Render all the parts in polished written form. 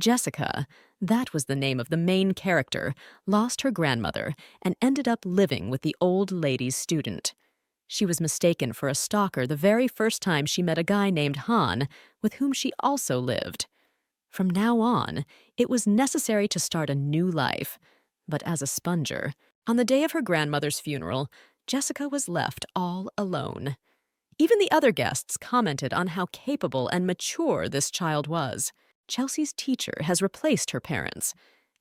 Jessica, that was the name of the main character, lost her grandmother and ended up living with the old lady's student. She was mistaken for a stalker the very first time she met a guy named Han, with whom she also lived. From now on, it was necessary to start a new life. But as a sponger, on the day of her grandmother's funeral, Jessica was left all alone. Even the other guests commented on how capable and mature this child was. Chelsea's teacher has replaced her parents,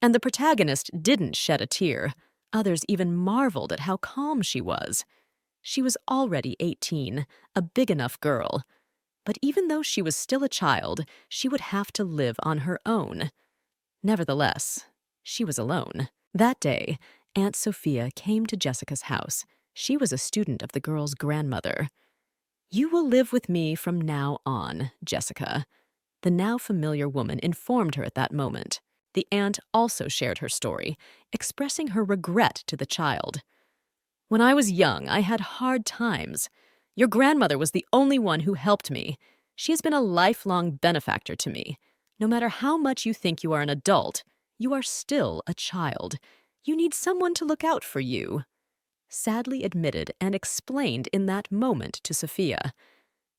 and the protagonist didn't shed a tear. Others even marveled at how calm she was. She was already 18, a big enough girl. But even though she was still a child, she would have to live on her own. Nevertheless, she was alone. That day, Aunt Sophia came to Jessica's house. She was a student of the girl's grandmother. "You will live with me from now on, Jessica," the now familiar woman informed her at that moment. The aunt also shared her story, expressing her regret to the child. "When I was young, I had hard times. Your grandmother was the only one who helped me. She has been a lifelong benefactor to me. No matter how much you think you are an adult, you are still a child. You need someone to look out for you," sadly admitted and explained in that moment to Sophia.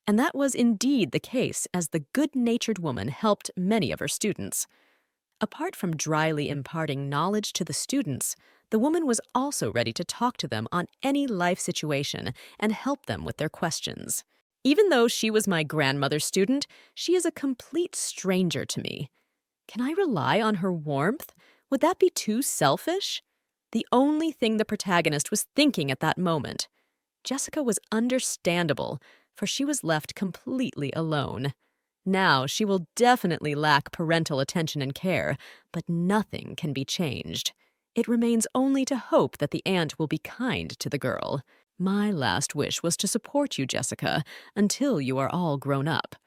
And that was indeed the case, as the good-natured woman helped many of her students. Apart from dryly imparting knowledge to the students, the woman was also ready to talk to them on any life situation and help them with their questions. "Even though she was my grandmother's student, she is a complete stranger to me. Can I rely on her warmth? Would that be too selfish?" The only thing the protagonist was thinking at that moment. Jessica was understandable, for she was left completely alone. Now she will definitely lack parental attention and care, but nothing can be changed. It remains only to hope that the aunt will be kind to the girl. "My last wish was to support you, Jessica, until you are all grown up.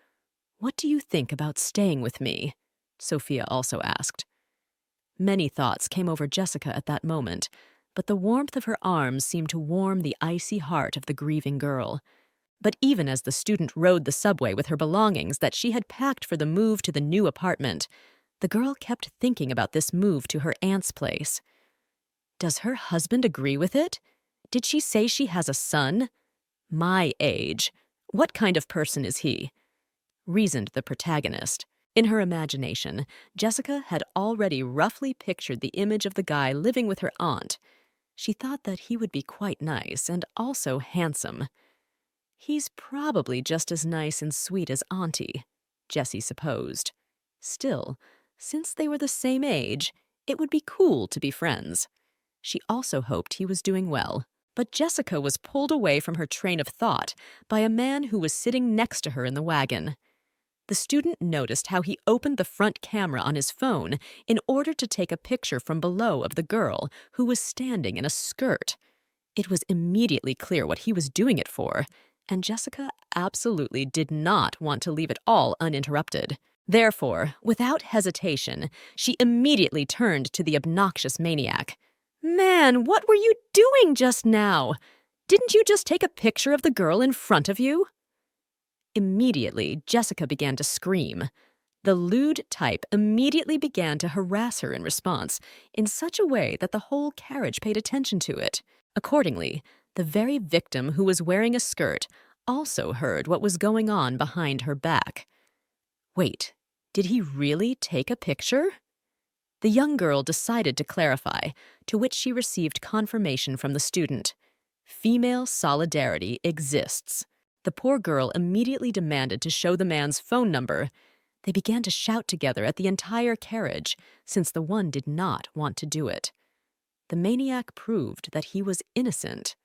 What do you think about staying with me?" Sophia also asked. Many thoughts came over Jessica at that moment, but the warmth of her arms seemed to warm the icy heart of the grieving girl. But even as the student rode the subway with her belongings that she had packed for the move to the new apartment, the girl kept thinking about this move to her aunt's place. Does her husband agree with it? Did she say she has a son? My age. What kind of person is he? Reasoned the protagonist. In her imagination, Jessica had already roughly pictured the image of the guy living with her aunt. She thought that he would be quite nice and also handsome. "He's probably just as nice and sweet as Auntie," Jessie supposed. Still, since they were the same age, it would be cool to be friends. She also hoped he was doing well. But Jessica was pulled away from her train of thought by a man who was sitting next to her in the wagon. The student noticed how he opened the front camera on his phone in order to take a picture from below of the girl who was standing in a skirt. It was immediately clear what he was doing it for, and Jessica absolutely did not want to leave it all uninterrupted. Therefore, without hesitation, she immediately turned to the obnoxious maniac. "Man, what were you doing just now? Didn't you just take a picture of the girl in front of you?" Immediately, Jessica began to scream. The lewd type immediately began to harass her in response, in such a way that the whole carriage paid attention to it. Accordingly, the very victim who was wearing a skirt also heard what was going on behind her back. Wait, did he really take a picture? The young girl decided to clarify, to which she received confirmation from the student. Female solidarity exists. The poor girl immediately demanded to show the man's phone number. They began to shout together at the entire carriage, since the one did not want to do it. The maniac proved that he was innocent.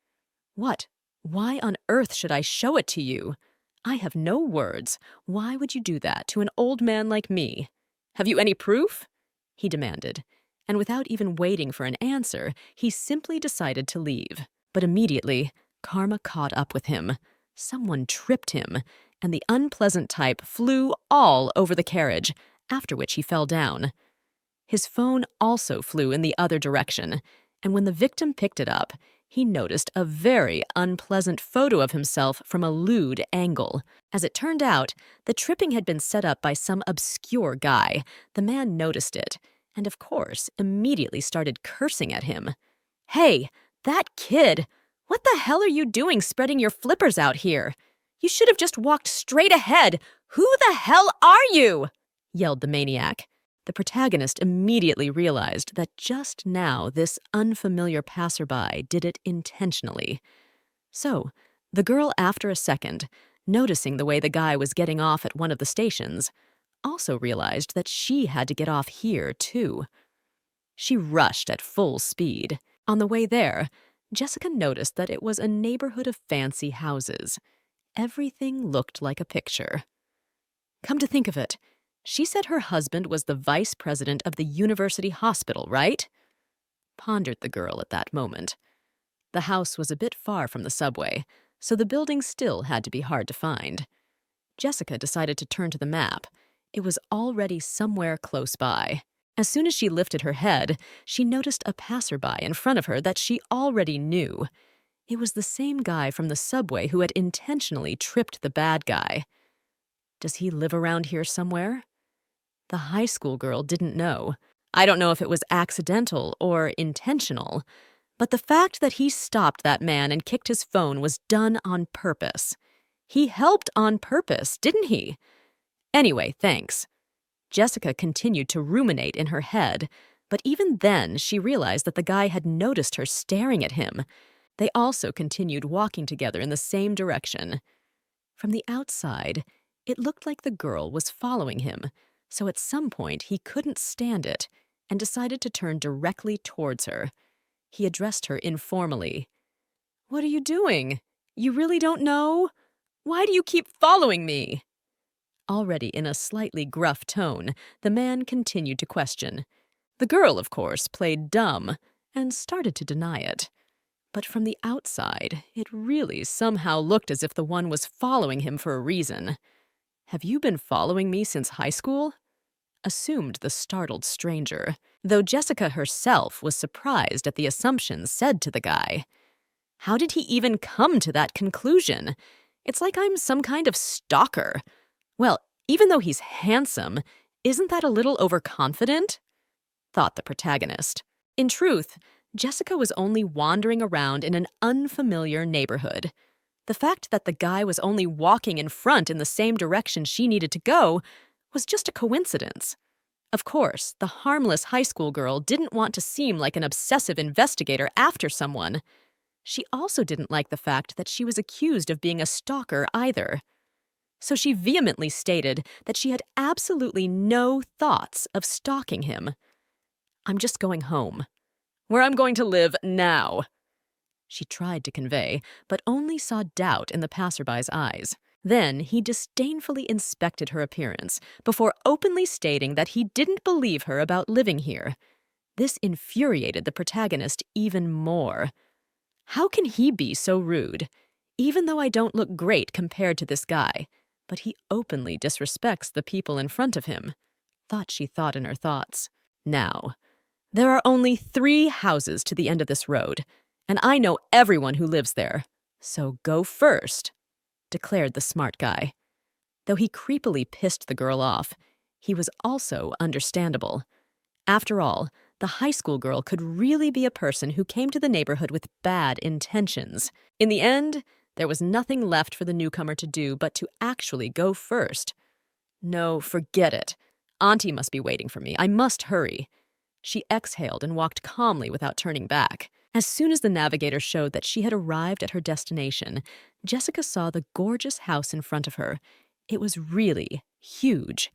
"What? Why on earth should I show it to you? I have no words. Why would you do that to an old man like me? Have you any proof?" he demanded, and without even waiting for an answer, he simply decided to leave. But immediately, karma caught up with him. Someone tripped him, and the unpleasant type flew all over the carriage, after which he fell down. His phone also flew in the other direction, and when the victim picked it up, he noticed a very unpleasant photo of himself from a lewd angle. As it turned out, the tripping had been set up by some obscure guy. The man noticed it, and of course, immediately started cursing at him. "Hey, that kid! What the hell are you doing spreading your flippers out here? You should have just walked straight ahead. Who the hell are you?" yelled the maniac. The protagonist immediately realized that just now this unfamiliar passerby did it intentionally. So, the girl, after a second, noticing the way the guy was getting off at one of the stations, also realized that she had to get off here, too. She rushed at full speed. On the way there, Jessica noticed that it was a neighborhood of fancy houses. Everything looked like a picture. Come to think of it, she said her husband was the vice president of the university hospital, right? Pondered the girl at that moment. The house was a bit far from the subway, so the building still had to be hard to find. Jessica decided to turn to the map. It was already somewhere close by. As soon as she lifted her head, she noticed a passerby in front of her that she already knew. It was the same guy from the subway who had intentionally tripped the bad guy. Does he live around here somewhere? The high school girl didn't know. I don't know if it was accidental or intentional, but the fact that he stopped that man and kicked his phone was done on purpose. He helped on purpose, didn't he? Anyway, thanks. Jessica continued to ruminate in her head, but even then she realized that the guy had noticed her staring at him. They also continued walking together in the same direction. From the outside, it looked like the girl was following him, so at some point he couldn't stand it and decided to turn directly towards her. He addressed her informally. "What are you doing? You really don't know? Why do you keep following me?" Already in a slightly gruff tone, the man continued to question. The girl, of course, played dumb and started to deny it. But from the outside, it really somehow looked as if the one was following him for a reason. "Have you been following me since high school?" assumed the startled stranger, though Jessica herself was surprised at the assumptions said to the guy. How did he even come to that conclusion? It's like I'm some kind of stalker. Well, even though he's handsome, isn't that a little overconfident? Thought the protagonist. In truth, Jessica was only wandering around in an unfamiliar neighborhood. The fact that the guy was only walking in front in the same direction she needed to go was just a coincidence. Of course, the harmless high school girl didn't want to seem like an obsessive investigator after someone. She also didn't like the fact that she was accused of being a stalker either. So she vehemently stated that she had absolutely no thoughts of stalking him. "I'm just going home, where I'm going to live now," she tried to convey, but only saw doubt in the passerby's eyes. Then he disdainfully inspected her appearance before openly stating that he didn't believe her about living here. This infuriated the protagonist even more. How can he be so rude? Even though I don't look great compared to this guy, but he openly disrespects the people in front of him, she thought in her thoughts. Now, there are only 3 houses to the end of this road, and I know everyone who lives there, so go first, declared the smart guy. Though he creepily pissed the girl off, he was also understandable. After all, the high school girl could really be a person who came to the neighborhood with bad intentions. In the end, there was nothing left for the newcomer to do but to actually go first. No, forget it. Auntie must be waiting for me. I must hurry. She exhaled and walked calmly without turning back. As soon as the navigator showed that she had arrived at her destination, Jessica saw the gorgeous house in front of her. It was really huge.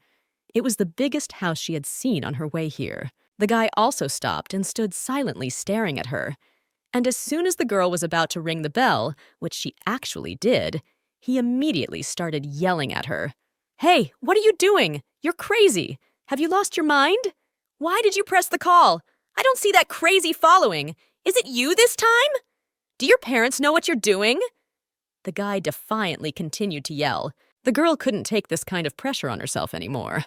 It was the biggest house she had seen on her way here. The guy also stopped and stood silently staring at her. And as soon as the girl was about to ring the bell, which she actually did, he immediately started yelling at her. "Hey, what are you doing? You're crazy. Have you lost your mind? Why did you press the call? I don't see that crazy following. Is it you this time? Do your parents know what you're doing?" The guy defiantly continued to yell. The girl couldn't take this kind of pressure on herself anymore.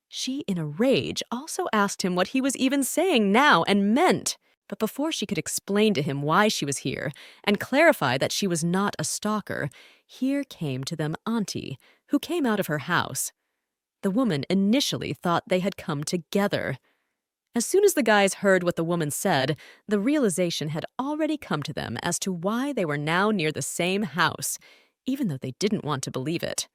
She, in a rage, also asked him what he was even saying now and meant. But before she could explain to him why she was here and clarify that she was not a stalker, here came to them Auntie, who came out of her house. The woman initially thought they had come together. As soon as the guys heard what the woman said, the realization had already come to them as to why they were now near the same house, even though they didn't want to believe it.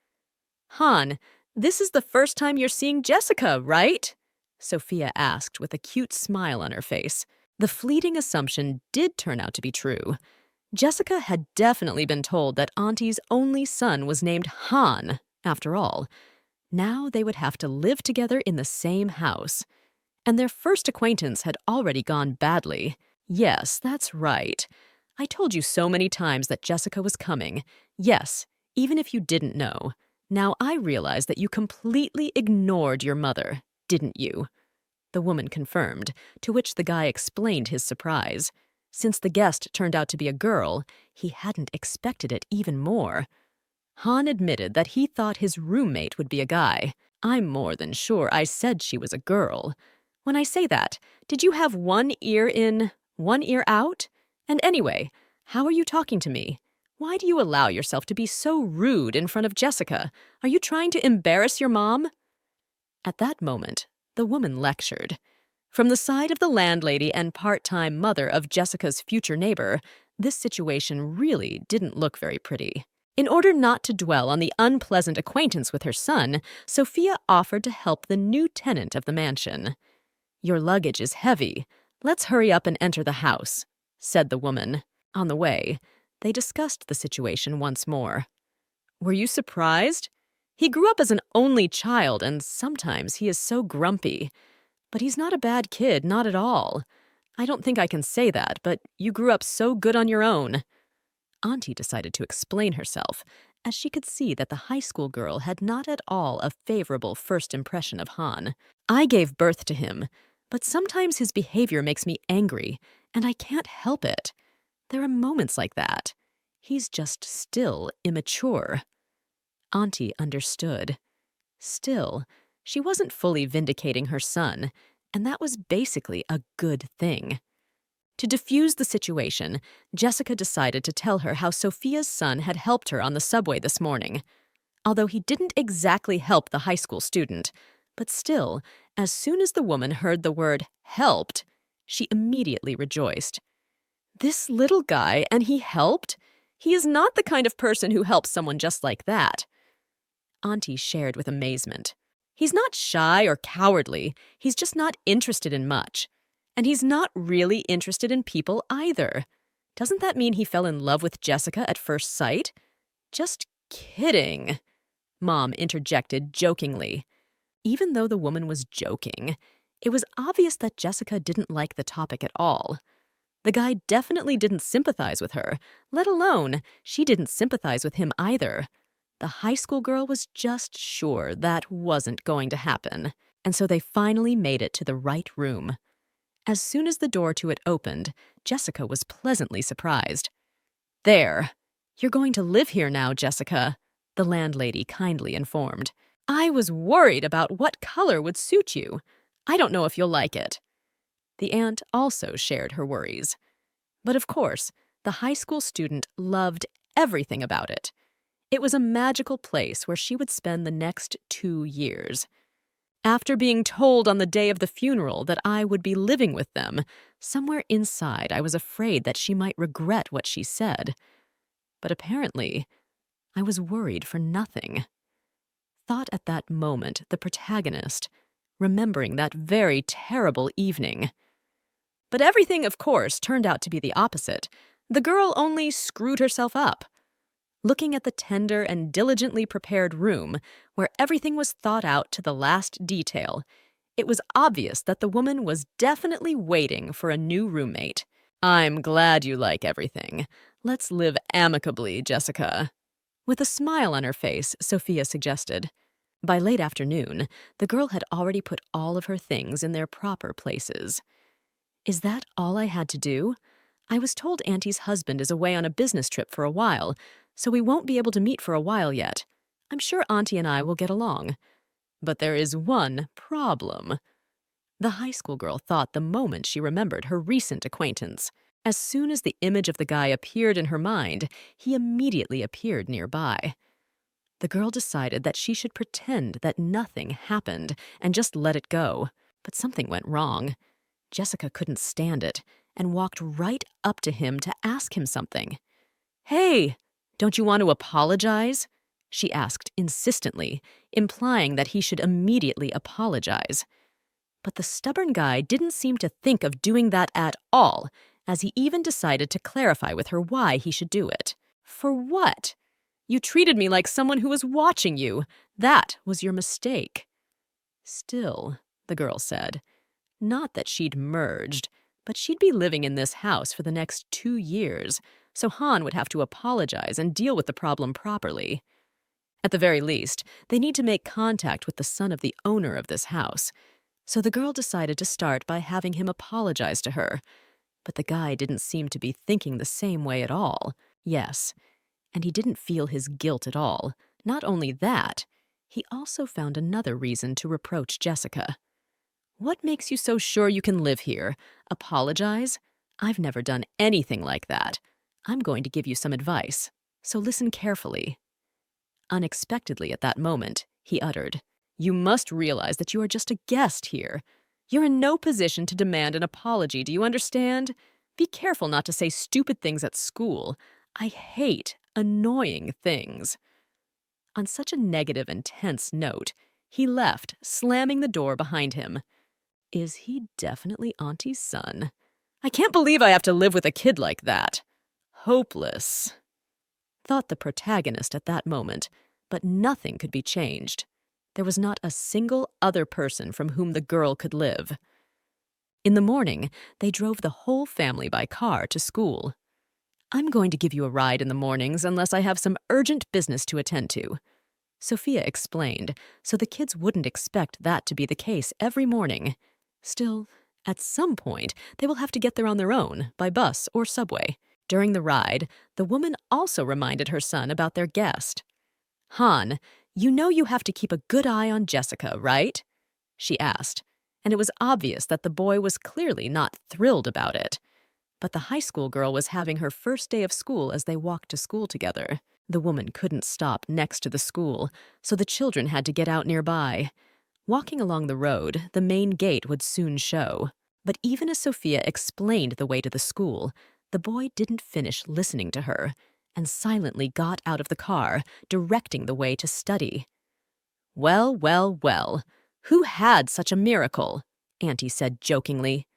"Han, this is the first time you're seeing Jessica, right?" Sophia asked with a cute smile on her face. The fleeting assumption did turn out to be true. Jessica had definitely been told that Auntie's only son was named Han, after all. Now they would have to live together in the same house. And their first acquaintance had already gone badly. Yes, that's right. I told you so many times that Jessica was coming. Yes, even if you didn't know. Now I realize that you completely ignored your mother, didn't you? The woman confirmed, to which the guy explained his surprise. Since the guest turned out to be a girl, he hadn't expected it even more. Han admitted that he thought his roommate would be a guy. I'm more than sure I said she was a girl. When I say that, did you have one ear in, one ear out? And anyway, how are you talking to me? Why do you allow yourself to be so rude in front of Jessica? Are you trying to embarrass your mom? At that moment, the woman lectured. From the side of the landlady and part-time mother of Jessica's future neighbor, this situation really didn't look very pretty. In order not to dwell on the unpleasant acquaintance with her son, Sophia offered to help the new tenant of the mansion. "Your luggage is heavy. Let's hurry up and enter the house," said the woman. On the way, they discussed the situation once more. "Were you surprised? He grew up as an only child, and sometimes he is so grumpy. But he's not a bad kid, not at all. I don't think I can say that, but you grew up so good on your own." Auntie decided to explain herself, as she could see that the high school girl had not at all a favorable first impression of Han. "I gave birth to him, but sometimes his behavior makes me angry, and I can't help it. There are moments like that. He's just still immature." Auntie understood. Still, she wasn't fully vindicating her son, and that was basically a good thing. To diffuse the situation, Jessica decided to tell her how Sophia's son had helped her on the subway this morning. Although he didn't exactly help the high school student, but still, as soon as the woman heard the word helped, she immediately rejoiced. "This little guy, and he helped? He is not the kind of person who helps someone just like that." Auntie shared with amazement. "He's not shy or cowardly, he's just not interested in much. And he's not really interested in people either. Doesn't that mean he fell in love with Jessica at first sight?" "Just kidding," Mom interjected jokingly. Even though the woman was joking, it was obvious that Jessica didn't like the topic at all. The guy definitely didn't sympathize with her, let alone she didn't sympathize with him either. The high school girl was just sure that wasn't going to happen, and so they finally made it to the right room. As soon as the door to it opened, Jessica was pleasantly surprised. "There, you're going to live here now, Jessica," the landlady kindly informed. "I was worried about what color would suit you. I don't know if you'll like it." The aunt also shared her worries. But of course, the high school student loved everything about it. It was a magical place where she would spend the next 2 years. After being told on the day of the funeral that I would be living with them, somewhere inside I was afraid that she might regret what she said. But apparently, I was worried for nothing. Thought at that moment the protagonist, remembering that very terrible evening. But everything, of course, turned out to be the opposite. The girl only screwed herself up. Looking at the tender and diligently prepared room, where everything was thought out to the last detail, it was obvious that the woman was definitely waiting for a new roommate. "I'm glad you like everything. Let's live amicably, Jessica." With a smile on her face, Sophia suggested. By late afternoon, the girl had already put all of her things in their proper places. "Is that all I had to do? I was told Auntie's husband is away on a business trip for a while, so we won't be able to meet for a while yet. I'm sure Auntie and I will get along. But there is one problem." The high school girl thought the moment she remembered her recent acquaintance. As soon as the image of the guy appeared in her mind, he immediately appeared nearby. The girl decided that she should pretend that nothing happened and just let it go. But something went wrong. Jessica couldn't stand it and walked right up to him to ask him something. "Hey, don't you want to apologize?" she asked insistently, implying that he should immediately apologize. But the stubborn guy didn't seem to think of doing that at all, as he even decided to clarify with her why he should do it. "For what? You treated me like someone who was watching you. That was your mistake." Still, the girl said, not that she'd merged, but she'd be living in this house for the next 2 years, so Han would have to apologize and deal with the problem properly. At the very least, they need to make contact with the son of the owner of this house. So the girl decided to start by having him apologize to her. But the guy didn't seem to be thinking the same way at all. Yes, and he didn't feel his guilt at all. Not only that, he also found another reason to reproach Jessica. "What makes you so sure you can live here? Apologize? I've never done anything like that. I'm going to give you some advice, so listen carefully." Unexpectedly at that moment, he uttered, "You must realize that you are just a guest here. You're in no position to demand an apology, do you understand? Be careful not to say stupid things at school. I hate annoying things." On such a negative and tense note, he left, slamming the door behind him. Is he definitely Auntie's son? I can't believe I have to live with a kid like that. Hopeless, thought the protagonist at that moment, but nothing could be changed. There was not a single other person from whom the girl could live. In the morning, they drove the whole family by car to school. "I'm going to give you a ride in the mornings unless I have some urgent business to attend to," Sophia explained, so the kids wouldn't expect that to be the case every morning. Still, at some point, they will have to get there on their own, by bus or subway. During the ride, the woman also reminded her son about their guest. "Han, you know you have to keep a good eye on Jessica, right?" she asked, and it was obvious that the boy was clearly not thrilled about it. But the high school girl was having her first day of school as they walked to school together. The woman couldn't stop next to the school, so the children had to get out nearby. Walking along the road, the main gate would soon show. But even as Sophia explained the way to the school, the boy didn't finish listening to her and silently got out of the car, directing the way to study. "Well, well, well, who had such a miracle?" Auntie said jokingly.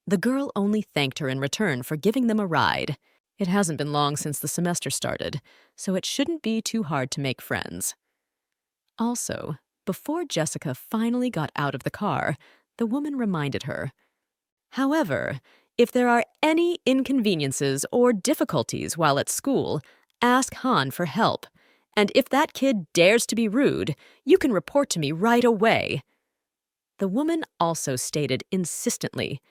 The girl only thanked her in return for giving them a ride. It hasn't been long since the semester started, so it shouldn't be too hard to make friends. Also, before Jessica finally got out of the car, the woman reminded her, "However, if there are any inconveniences or difficulties while at school, ask Han for help. And if that kid dares to be rude, you can report to me right away." The woman also stated insistently,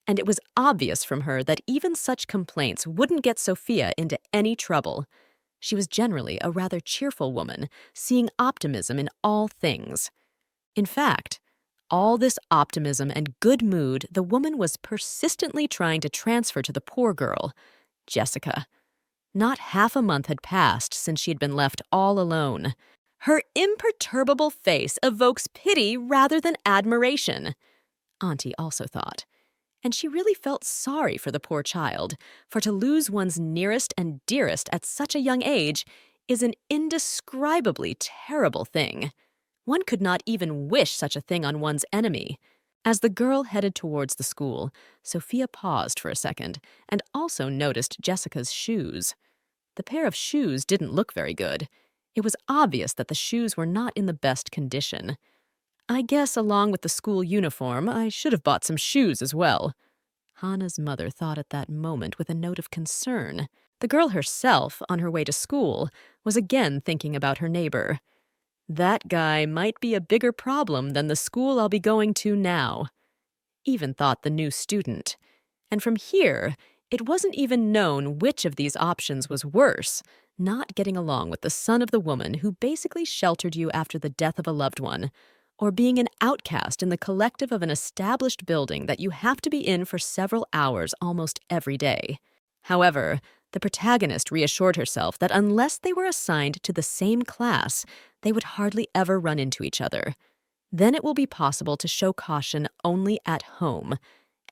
and it was obvious from her that even such complaints wouldn't get Sophia into any trouble. She was generally a rather cheerful woman, seeing optimism in all things. In fact, all this optimism and good mood the woman was persistently trying to transfer to the poor girl, Jessica. Not half a month had passed since she had been left all alone. Her imperturbable face evokes pity rather than admiration, Auntie also thought. And she really felt sorry for the poor child, for to lose one's nearest and dearest at such a young age is an indescribably terrible thing. One could not even wish such a thing on one's enemy. As the girl headed towards the school, Sophia paused for a second and also noticed Jessica's shoes. The pair of shoes didn't look very good. It was obvious that the shoes were not in the best condition. I guess along with the school uniform, I should have bought some shoes as well, Hannah's mother thought at that moment with a note of concern. The girl herself, on her way to school, was again thinking about her neighbor. That guy might be a bigger problem than the school I'll be going to now. Even thought the new student. And from here, it wasn't even known which of these options was worse, not getting along with the son of the woman who basically sheltered you after the death of a loved one, or being an outcast in the collective of an established building that you have to be in for several hours almost every day. However, the protagonist reassured herself that unless they were assigned to the same class, they would hardly ever run into each other. Then it will be possible to show caution only at home,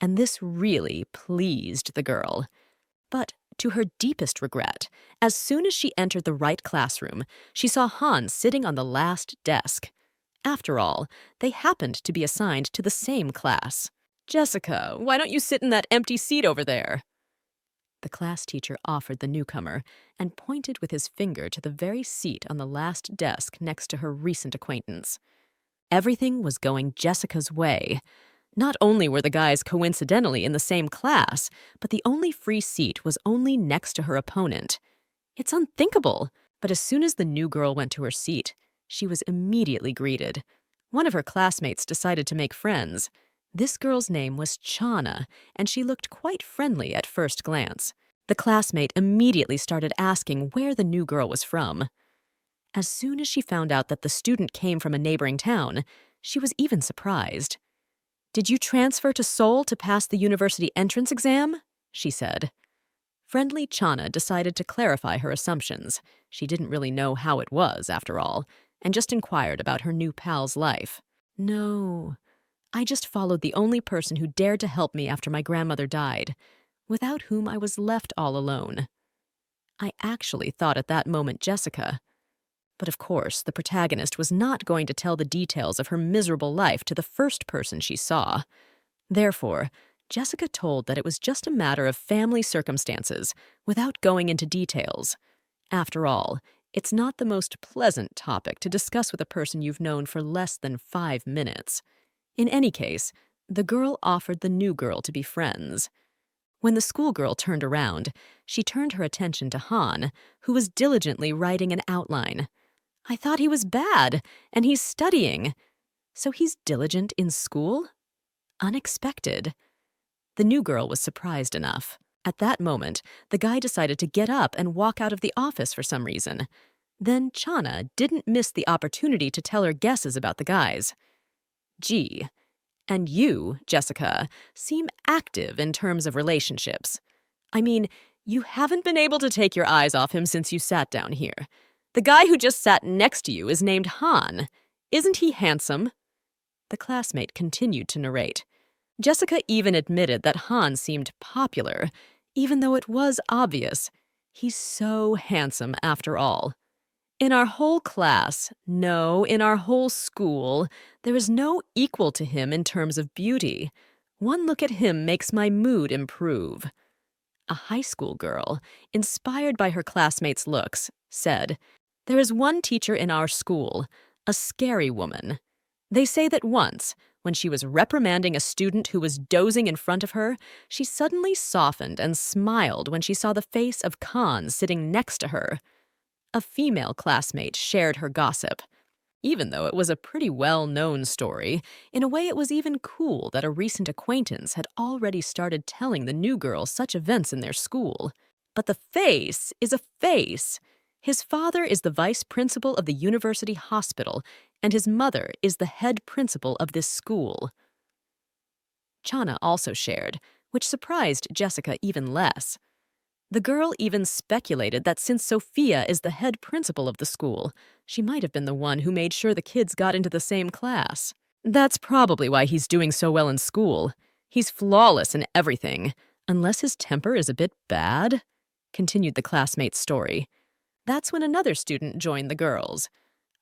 and this really pleased the girl. But to her deepest regret, as soon as she entered the right classroom, she saw Han sitting on the last desk. After all, they happened to be assigned to the same class. "Jessica, why don't you sit in that empty seat over there?" The class teacher offered the newcomer and pointed with his finger to the very seat on the last desk next to her recent acquaintance. Everything was going Jessica's way. Not only were the guys coincidentally in the same class, but the only free seat was only next to her opponent. It's unthinkable, but as soon as the new girl went to her seat, she was immediately greeted. One of her classmates decided to make friends. This girl's name was Chana, and she looked quite friendly at first glance. The classmate immediately started asking where the new girl was from. As soon as she found out that the student came from a neighboring town, she was even surprised. "Did you transfer to Seoul to pass the university entrance exam?" she said. Friendly Chana decided to clarify her assumptions. She didn't really know how it was, after all, and just inquired about her new pal's life. "No, I just followed the only person who dared to help me after my grandmother died, without whom I was left all alone." I actually thought at that moment Jessica. But of course, the protagonist was not going to tell the details of her miserable life to the first person she saw. Therefore, Jessica told that it was just a matter of family circumstances, without going into details. After all, it's not the most pleasant topic to discuss with a person you've known for less than 5 minutes. In any case, the girl offered the new girl to be friends. When the schoolgirl turned around, she turned her attention to Han, who was diligently writing an outline. "I thought he was bad, and he's studying. So he's diligent in school? Unexpected." The new girl was surprised enough. At that moment, the guy decided to get up and walk out of the office for some reason. Then Chana didn't miss the opportunity to tell her guesses about the guys. "Gee, and you, Jessica, seem active in terms of relationships. I mean, you haven't been able to take your eyes off him since you sat down here. The guy who just sat next to you is named Han. Isn't he handsome?" The classmate continued to narrate. Jessica even admitted that Han seemed popular, even though it was obvious. He's so handsome after all. "In our whole class, no, in our whole school, there is no equal to him in terms of beauty. One look at him makes my mood improve." A high school girl, inspired by her classmates' looks, said, "There is one teacher in our school, a scary woman. They say that once, when she was reprimanding a student who was dozing in front of her, she suddenly softened and smiled when she saw the face of Khan sitting next to her." A female classmate shared her gossip. Even though it was a pretty well-known story, in a way it was even cool that a recent acquaintance had already started telling the new girl such events in their school. But the face is a face. His father is the vice principal of the university hospital, and his mother is the head principal of this school. Chana also shared, which surprised Jessica even less. The girl even speculated that since Sophia is the head principal of the school, she might have been the one who made sure the kids got into the same class. "That's probably why he's doing so well in school. He's flawless in everything, unless his temper is a bit bad," continued the classmate's story. That's when another student joined the girls.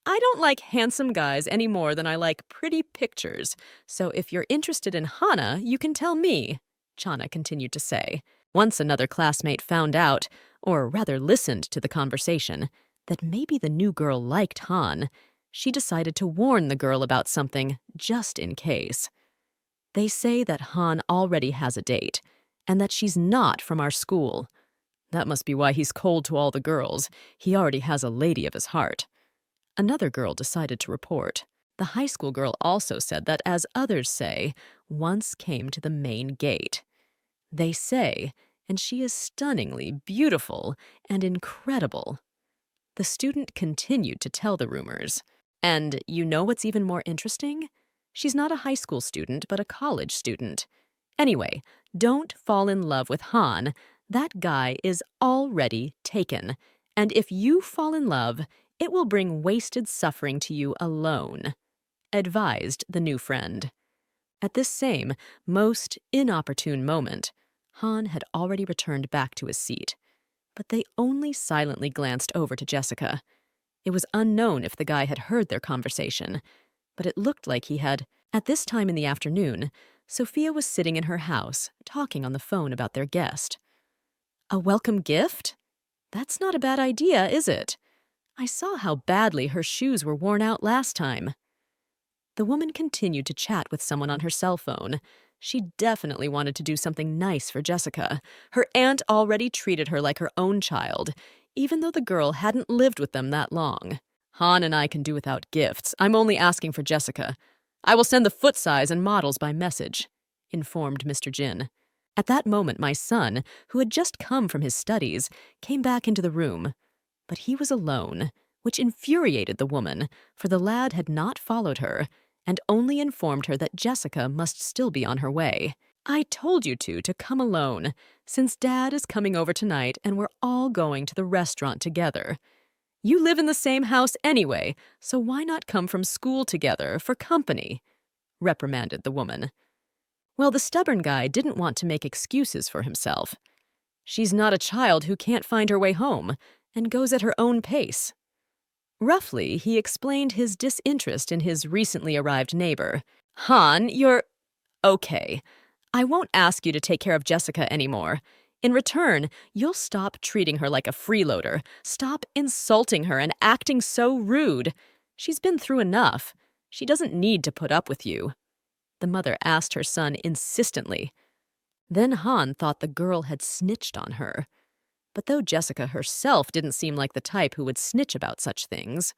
"I don't like handsome guys any more than I like pretty pictures, so if you're interested in Hana, you can tell me," Chana continued to say. Once another classmate found out, or rather listened to the conversation, that maybe the new girl liked Han, she decided to warn the girl about something just in case. "They say that Han already has a date, and that she's not from our school. That must be why he's cold to all the girls. He already has a lady of his heart." Another girl decided to report. The high school girl also said that, as others say, once came to the main gate. They say, and she is stunningly beautiful and incredible. The student continued to tell the rumors. And you know what's even more interesting? She's not a high school student, but a college student. Anyway, don't fall in love with Han. That guy is already taken. And if you fall in love, it will bring wasted suffering to you alone, advised the new friend. At this same, most inopportune moment, Han had already returned back to his seat. But they only silently glanced over to Jessica. It was unknown if the guy had heard their conversation, but it looked like he had. At this time in the afternoon, Sophia was sitting in her house, talking on the phone about their guest. A welcome gift? That's not a bad idea, is it? I saw how badly her shoes were worn out last time. The woman continued to chat with someone on her cell phone. She definitely wanted to do something nice for Jessica. Her aunt already treated her like her own child, even though the girl hadn't lived with them that long. Han and I can do without gifts. I'm only asking for Jessica. I will send the foot size and models by message, informed Mr. Jin. At that moment, my son, who had just come from his studies, came back into the room. But he was alone, which infuriated the woman, for the lad had not followed her, and only informed her that Jessica must still be on her way. I told you to come alone, since Dad is coming over tonight and we're all going to the restaurant together. You live in the same house anyway, so why not come from school together for company? Reprimanded the woman. Well, the stubborn guy didn't want to make excuses for himself. She's not a child who can't find her way home and goes at her own pace. Roughly, he explained his disinterest in his recently arrived neighbor. Han, you're... Okay. I won't ask you to take care of Jessica anymore. In return, you'll stop treating her like a freeloader, stop insulting her and acting so rude. She's been through enough. She doesn't need to put up with you. The mother asked her son insistently. Then Han thought the girl had snitched on her. But though Jessica herself didn't seem like the type who would snitch about such things,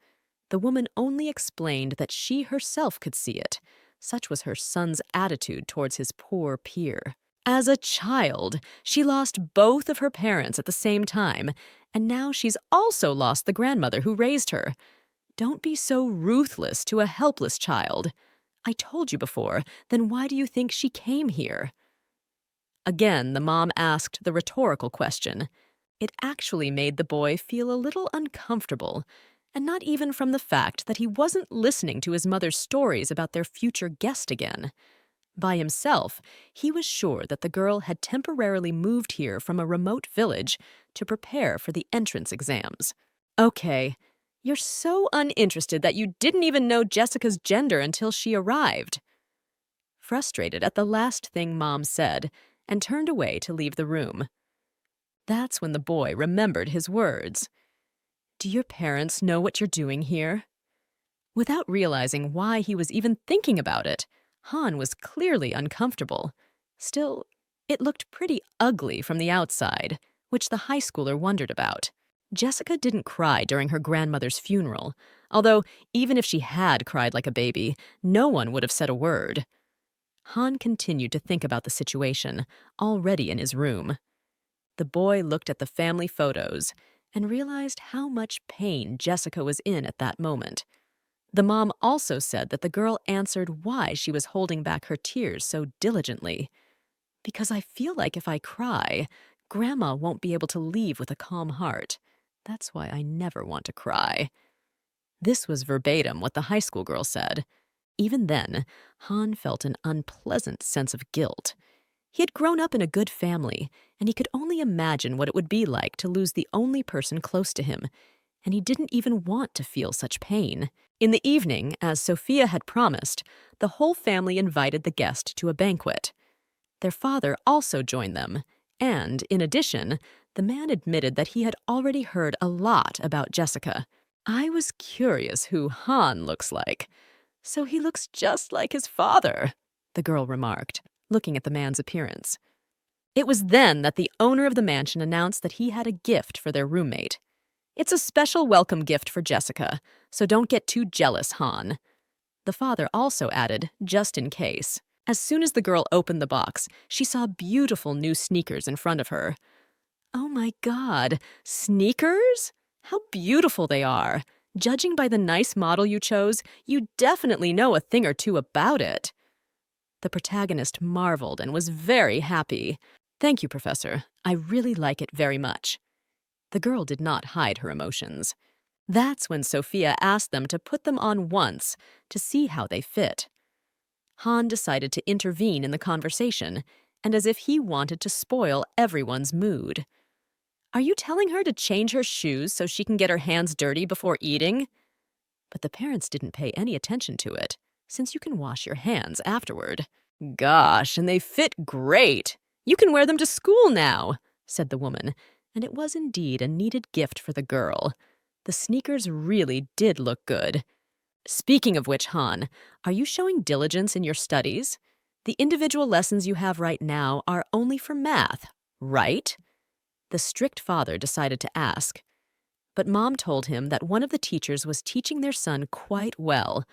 the woman only explained that she herself could see it. Such was her son's attitude towards his poor peer. As a child, she lost both of her parents at the same time, and now she's also lost the grandmother who raised her. Don't be so ruthless to a helpless child. I told you before, then why do you think she came here? Again, the mom asked the rhetorical question. It actually made the boy feel a little uncomfortable, and not even from the fact that he wasn't listening to his mother's stories about their future guest again. By himself, he was sure that the girl had temporarily moved here from a remote village to prepare for the entrance exams. Okay, you're so uninterested that you didn't even know Jessica's gender until she arrived. Frustrated at the last thing Mom said, and turned away to leave the room. That's when the boy remembered his words. Do your parents know what you're doing here? Without realizing why he was even thinking about it, Han was clearly uncomfortable. Still, it looked pretty ugly from the outside, which the high schooler wondered about. Jessica didn't cry during her grandmother's funeral, although even if she had cried like a baby, no one would have said a word. Han continued to think about the situation, already in his room. The boy looked at the family photos and realized how much pain Jessica was in at that moment. The mom also said that the girl answered why she was holding back her tears so diligently. Because I feel like if I cry, Grandma won't be able to leave with a calm heart. That's why I never want to cry. This was verbatim what the high school girl said. Even then, Han felt an unpleasant sense of guilt. He had grown up in a good family, and he could only imagine what it would be like to lose the only person close to him, and he didn't even want to feel such pain. In the evening, as Sophia had promised, the whole family invited the guest to a banquet. Their father also joined them, and, in addition, the man admitted that he had already heard a lot about Jessica. I was curious who Han looks like. So he looks just like his father, the girl remarked, looking at the man's appearance. It was then that the owner of the mansion announced that he had a gift for their roommate. It's a special welcome gift for Jessica, so don't get too jealous, Han. The father also added, just in case. As soon as the girl opened the box, she saw beautiful new sneakers in front of her. Oh my God, sneakers? How beautiful they are! Judging by the nice model you chose, you definitely know a thing or two about it." The protagonist marveled and was very happy. "Thank you, Professor. I really like it very much." The girl did not hide her emotions. That's when Sophia asked them to put them on once to see how they fit. Han decided to intervene in the conversation, and as if he wanted to spoil everyone's mood. "Are you telling her to change her shoes so she can get her hands dirty before eating?" But the parents didn't pay any attention to it, since you can wash your hands afterward. "Gosh, and they fit great! You can wear them to school now," said the woman, and it was indeed a needed gift for the girl. The sneakers really did look good. "Speaking of which, Han, are you showing diligence in your studies? The individual lessons you have right now are only for math, right?" The strict father decided to ask. But Mom told him that one of the teachers was teaching their son quite well.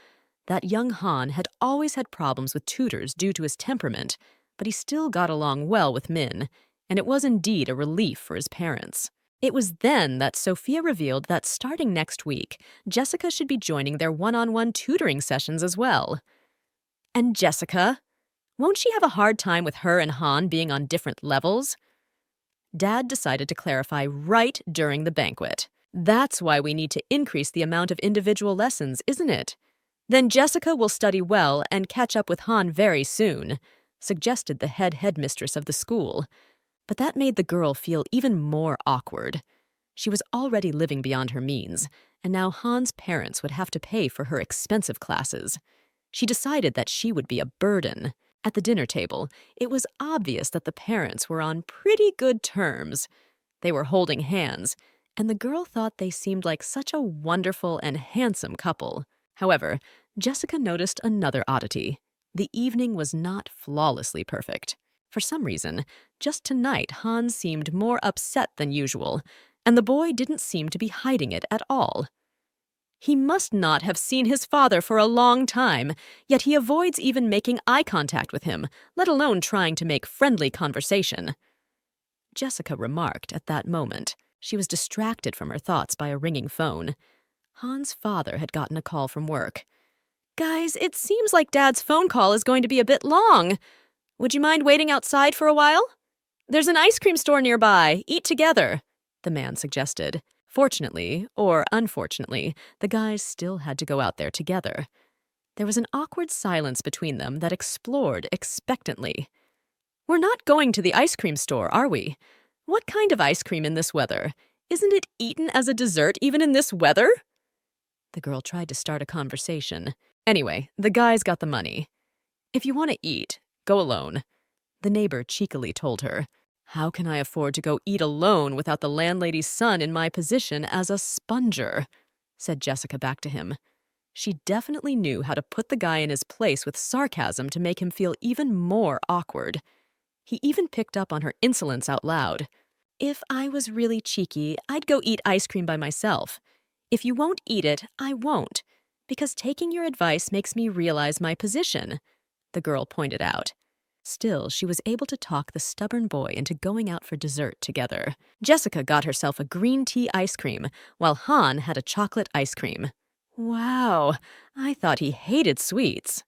That young Han had always had problems with tutors due to his temperament, but he still got along well with Min, and it was indeed a relief for his parents. It was then that Sophia revealed that starting next week, Jessica should be joining their one-on-one tutoring sessions as well. "And Jessica? Won't she have a hard time with her and Han being on different levels?" Dad decided to clarify right during the banquet. "That's why we need to increase the amount of individual lessons, isn't it? Then Jessica will study well and catch up with Han very soon," suggested the headmistress of the school. But that made the girl feel even more awkward. She was already living beyond her means, and now Han's parents would have to pay for her expensive classes. She decided that she would be a burden. At the dinner table, it was obvious that the parents were on pretty good terms. They were holding hands, and the girl thought they seemed like such a wonderful and handsome couple. However, Jessica noticed another oddity. The evening was not flawlessly perfect. For some reason, just tonight Han seemed more upset than usual, and the boy didn't seem to be hiding it at all. He must not have seen his father for a long time, yet he avoids even making eye contact with him, let alone trying to make friendly conversation. Jessica remarked at that moment. She was distracted from her thoughts by a ringing phone. Han's father had gotten a call from work. "Guys, it seems like Dad's phone call is going to be a bit long. Would you mind waiting outside for a while? There's an ice cream store nearby. Eat together," the man suggested. Fortunately, or unfortunately, the guys still had to go out there together. There was an awkward silence between them that explored expectantly. "We're not going to the ice cream store, are we? What kind of ice cream in this weather? Isn't it eaten as a dessert even in this weather?" The girl tried to start a conversation. Anyway, the guys got the money. "If you want to eat, go alone," the neighbor cheekily told her. "How can I afford to go eat alone without the landlady's son in my position as a sponger?" said Jessica back to him. She definitely knew how to put the guy in his place with sarcasm to make him feel even more awkward. He even picked up on her insolence out loud. "If I was really cheeky, I'd go eat ice cream by myself. If you won't eat it, I won't, because taking your advice makes me realize my position," the girl pointed out. Still, she was able to talk the stubborn boy into going out for dessert together. Jessica got herself a green tea ice cream, while Han had a chocolate ice cream. "Wow, I thought he hated sweets."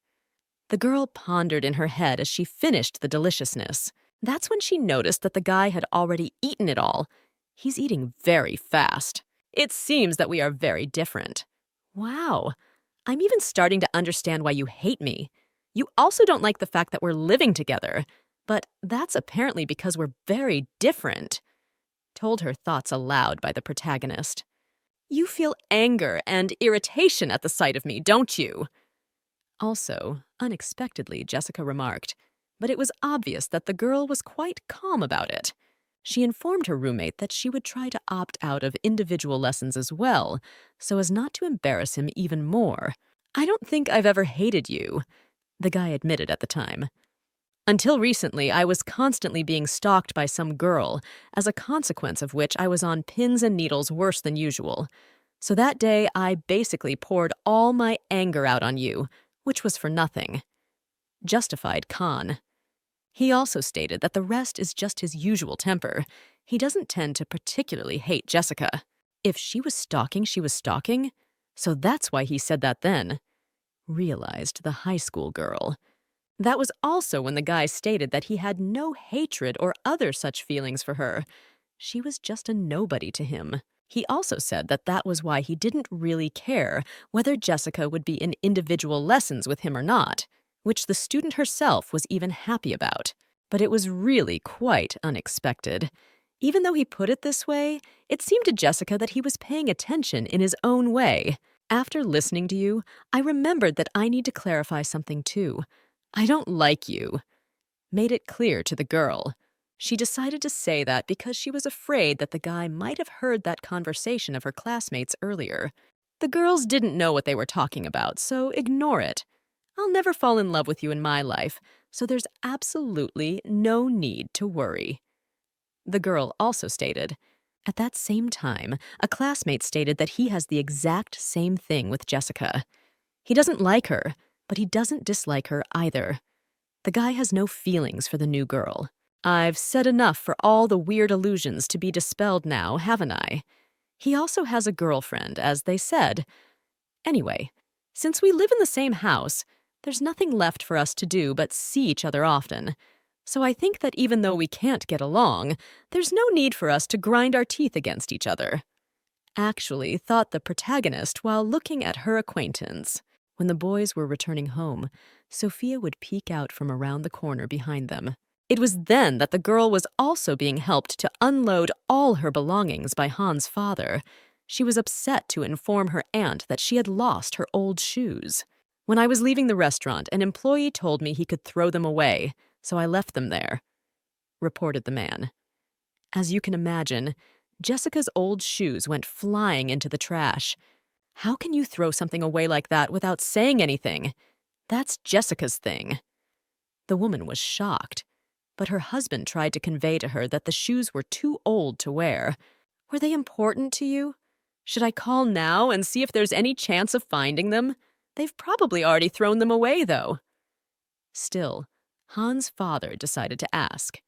The girl pondered in her head as she finished the deliciousness. That's when she noticed that the guy had already eaten it all. He's eating very fast. "It seems that we are very different." "Wow, I'm even starting to understand why you hate me. You also don't like the fact that we're living together, but that's apparently because we're very different," told her thoughts aloud by the protagonist. "You feel anger and irritation at the sight of me, don't you?" Also, unexpectedly, Jessica remarked, but it was obvious that the girl was quite calm about it. She informed her roommate that she would try to opt out of individual lessons as well, so as not to embarrass him even more. "I don't think I've ever hated you," the guy admitted at the time. "Until recently, I was constantly being stalked by some girl, as a consequence of which I was on pins and needles worse than usual. So that day, I basically poured all my anger out on you, which was for nothing," justified Khan. He also stated that the rest is just his usual temper. He doesn't tend to particularly hate Jessica. If she was stalking, she was stalking. So that's why he said that then. Realized the high school girl. That was also when the guy stated that he had no hatred or other such feelings for her. She was just a nobody to him. He also said that that was why he didn't really care whether Jessica would be in individual lessons with him or not, which the student herself was even happy about. But it was really quite unexpected. Even though he put it this way, it seemed to Jessica that he was paying attention in his own way. After listening to you, I remembered that I need to clarify something too. I don't like you. Made it clear to the girl. She decided to say that because she was afraid that the guy might have heard that conversation of her classmates earlier. The girls didn't know what they were talking about, so ignore it. I'll never fall in love with you in my life, so there's absolutely no need to worry. The girl also stated. At that same time, a classmate stated that he has the exact same thing with Jessica. He doesn't like her, but he doesn't dislike her either. The guy has no feelings for the new girl. I've said enough for all the weird illusions to be dispelled now, haven't I? He also has a girlfriend, as they said. Anyway, since we live in the same house, there's nothing left for us to do but see each other often. So I think that even though we can't get along, there's no need for us to grind our teeth against each other. Actually, thought the protagonist while looking at her acquaintance. When the boys were returning home, Sophia would peek out from around the corner behind them. It was then that the girl was also being helped to unload all her belongings by Han's father. She was upset to inform her aunt that she had lost her old shoes. When I was leaving the restaurant, an employee told me he could throw them away, so I left them there, reported the man. As you can imagine, Jessica's old shoes went flying into the trash. How can you throw something away like that without saying anything? That's Jessica's thing. The woman was shocked, but her husband tried to convey to her that the shoes were too old to wear. Were they important to you? Should I call now and see if there's any chance of finding them? They've probably already thrown them away, though. Still, Han's father decided to ask.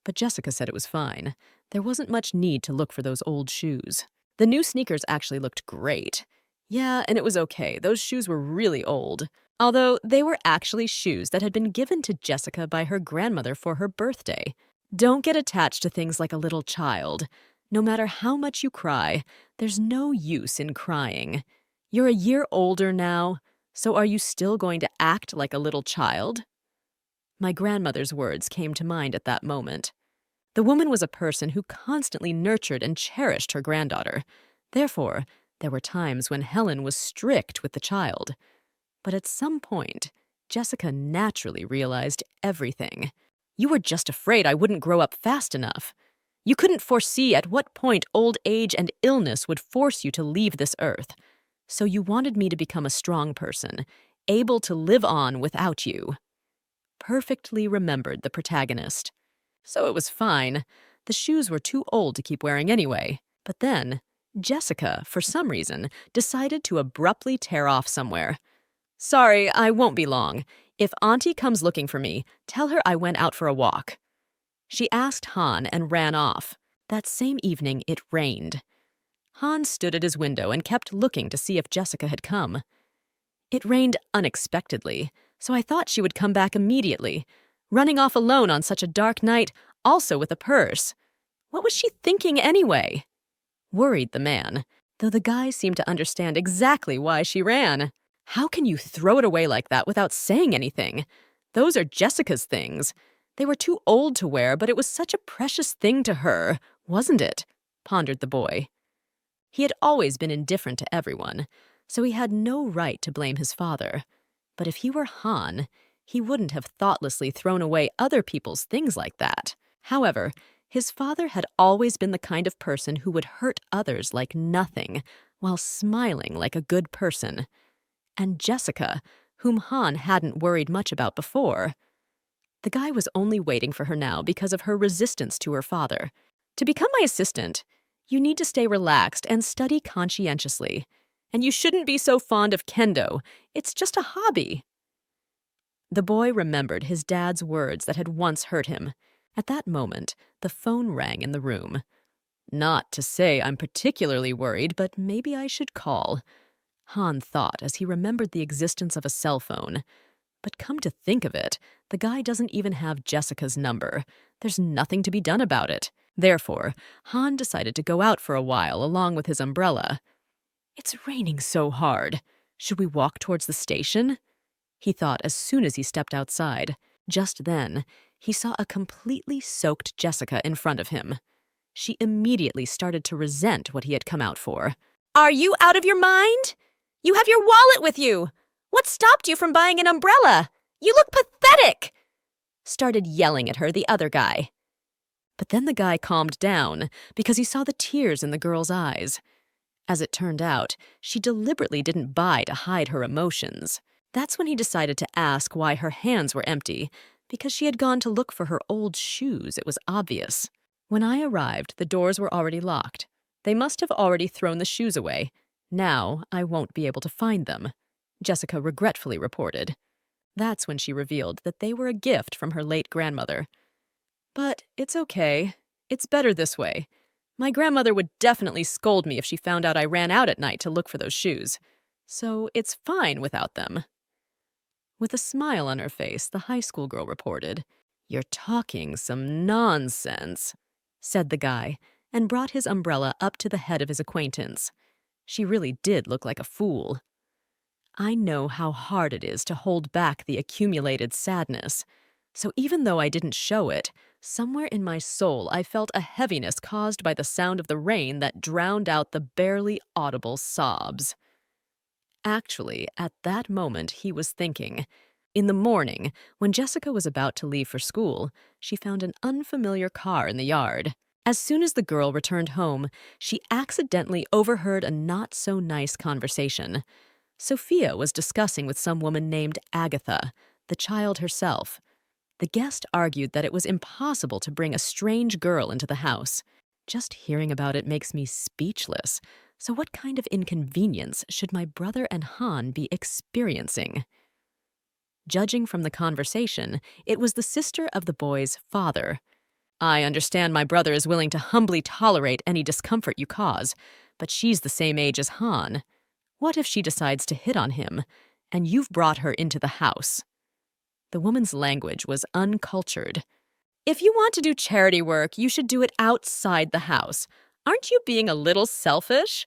But Jessica said it was fine. There wasn't much need to look for those old shoes. The new sneakers actually looked great. Yeah, and it was okay. Those shoes were really old. Although they were actually shoes that had been given to Jessica by her grandmother for her birthday. Don't get attached to things like a little child. No matter how much you cry, there's no use in crying. You're a year older now, so are you still going to act like a little child? My grandmother's words came to mind at that moment. The woman was a person who constantly nurtured and cherished her granddaughter. Therefore, there were times when Helen was strict with the child. But at some point, Jessica naturally realized everything. You were just afraid I wouldn't grow up fast enough. You couldn't foresee at what point old age and illness would force you to leave this earth. So you wanted me to become a strong person, able to live on without you. Perfectly remembered the protagonist. So it was fine. The shoes were too old to keep wearing anyway. But then, Jessica, for some reason, decided to abruptly tear off somewhere. Sorry, I won't be long. If Auntie comes looking for me, tell her I went out for a walk. She asked Han and ran off. That same evening, it rained. Han stood at his window and kept looking to see if Jessica had come. It rained unexpectedly, so I thought she would come back immediately, running off alone on such a dark night, also with a purse. What was she thinking anyway? Worried the man, though the guy seemed to understand exactly why she ran. How can you throw it away like that without saying anything? Those are Jessica's things. They were too old to wear, but it was such a precious thing to her, wasn't it? Pondered the boy. He had always been indifferent to everyone, so he had no right to blame his father. But if he were Han, he wouldn't have thoughtlessly thrown away other people's things like that. However, his father had always been the kind of person who would hurt others like nothing, while smiling like a good person. And Jessica, whom Han hadn't worried much about before. The guy was only waiting for her now because of her resistance to her father. To become my assistant, you need to stay relaxed and study conscientiously. And you shouldn't be so fond of kendo. It's just a hobby. The boy remembered his dad's words that had once hurt him. At that moment, the phone rang in the room. Not to say I'm particularly worried, but maybe I should call. Han thought as he remembered the existence of a cell phone. But come to think of it, the guy doesn't even have Jessica's number. There's nothing to be done about it. Therefore, Han decided to go out for a while along with his umbrella. It's raining so hard. Should we walk towards the station? He thought as soon as he stepped outside. Just then, he saw a completely soaked Jessica in front of him. She immediately started to resent what he had come out for. Are you out of your mind? You have your wallet with you. What stopped you from buying an umbrella? You look pathetic! Started yelling at her the other guy. But then the guy calmed down because he saw the tears in the girl's eyes. As it turned out, she deliberately didn't buy to hide her emotions. That's when he decided to ask why her hands were empty, because she had gone to look for her old shoes, it was obvious. When I arrived, the doors were already locked. They must have already thrown the shoes away. Now I won't be able to find them, Jessica regretfully reported. That's when she revealed that they were a gift from her late grandmother. But it's okay. It's better this way. My grandmother would definitely scold me if she found out I ran out at night to look for those shoes. So it's fine without them. With a smile on her face, the high school girl reported, "You're talking some nonsense," said the guy, and brought his umbrella up to the head of his acquaintance. She really did look like a fool. I know how hard it is to hold back the accumulated sadness. So even though I didn't show it, somewhere in my soul I felt a heaviness caused by the sound of the rain that drowned out the barely audible sobs. Actually, at that moment he was thinking. In the morning, when Jessica was about to leave for school, she found an unfamiliar car in the yard. As soon as the girl returned home, she accidentally overheard a not-so-nice conversation. Sophia was discussing with some woman named Agatha, the child herself. The guest argued that it was impossible to bring a strange girl into the house. Just hearing about it makes me speechless. So what kind of inconvenience should my brother and Han be experiencing? Judging from the conversation, it was the sister of the boy's father. I understand my brother is willing to humbly tolerate any discomfort you cause, but she's the same age as Han. What if she decides to hit on him, and you've brought her into the house? The woman's language was uncultured. If you want to do charity work, you should do it outside the house. Aren't you being a little selfish?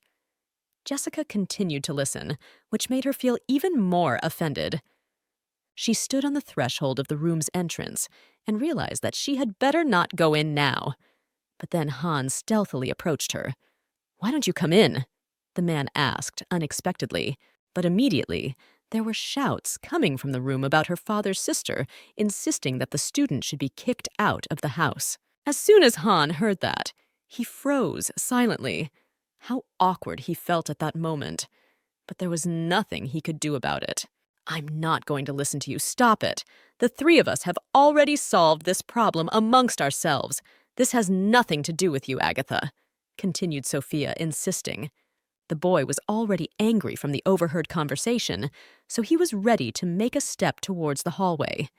Jessica continued to listen, which made her feel even more offended. She stood on the threshold of the room's entrance and realized that she had better not go in now. But then Han stealthily approached her. "Why don't you come in?" the man asked unexpectedly, but immediately there were shouts coming from the room about her father's sister, insisting that the student should be kicked out of the house. As soon as Han heard that, he froze silently. How awkward he felt at that moment. But there was nothing he could do about it. "I'm not going to listen to you. Stop it. The three of us have already solved this problem amongst ourselves. This has nothing to do with you, Agatha," continued Sophia, insisting. The boy was already angry from the overheard conversation, so he was ready to make a step towards the hallway.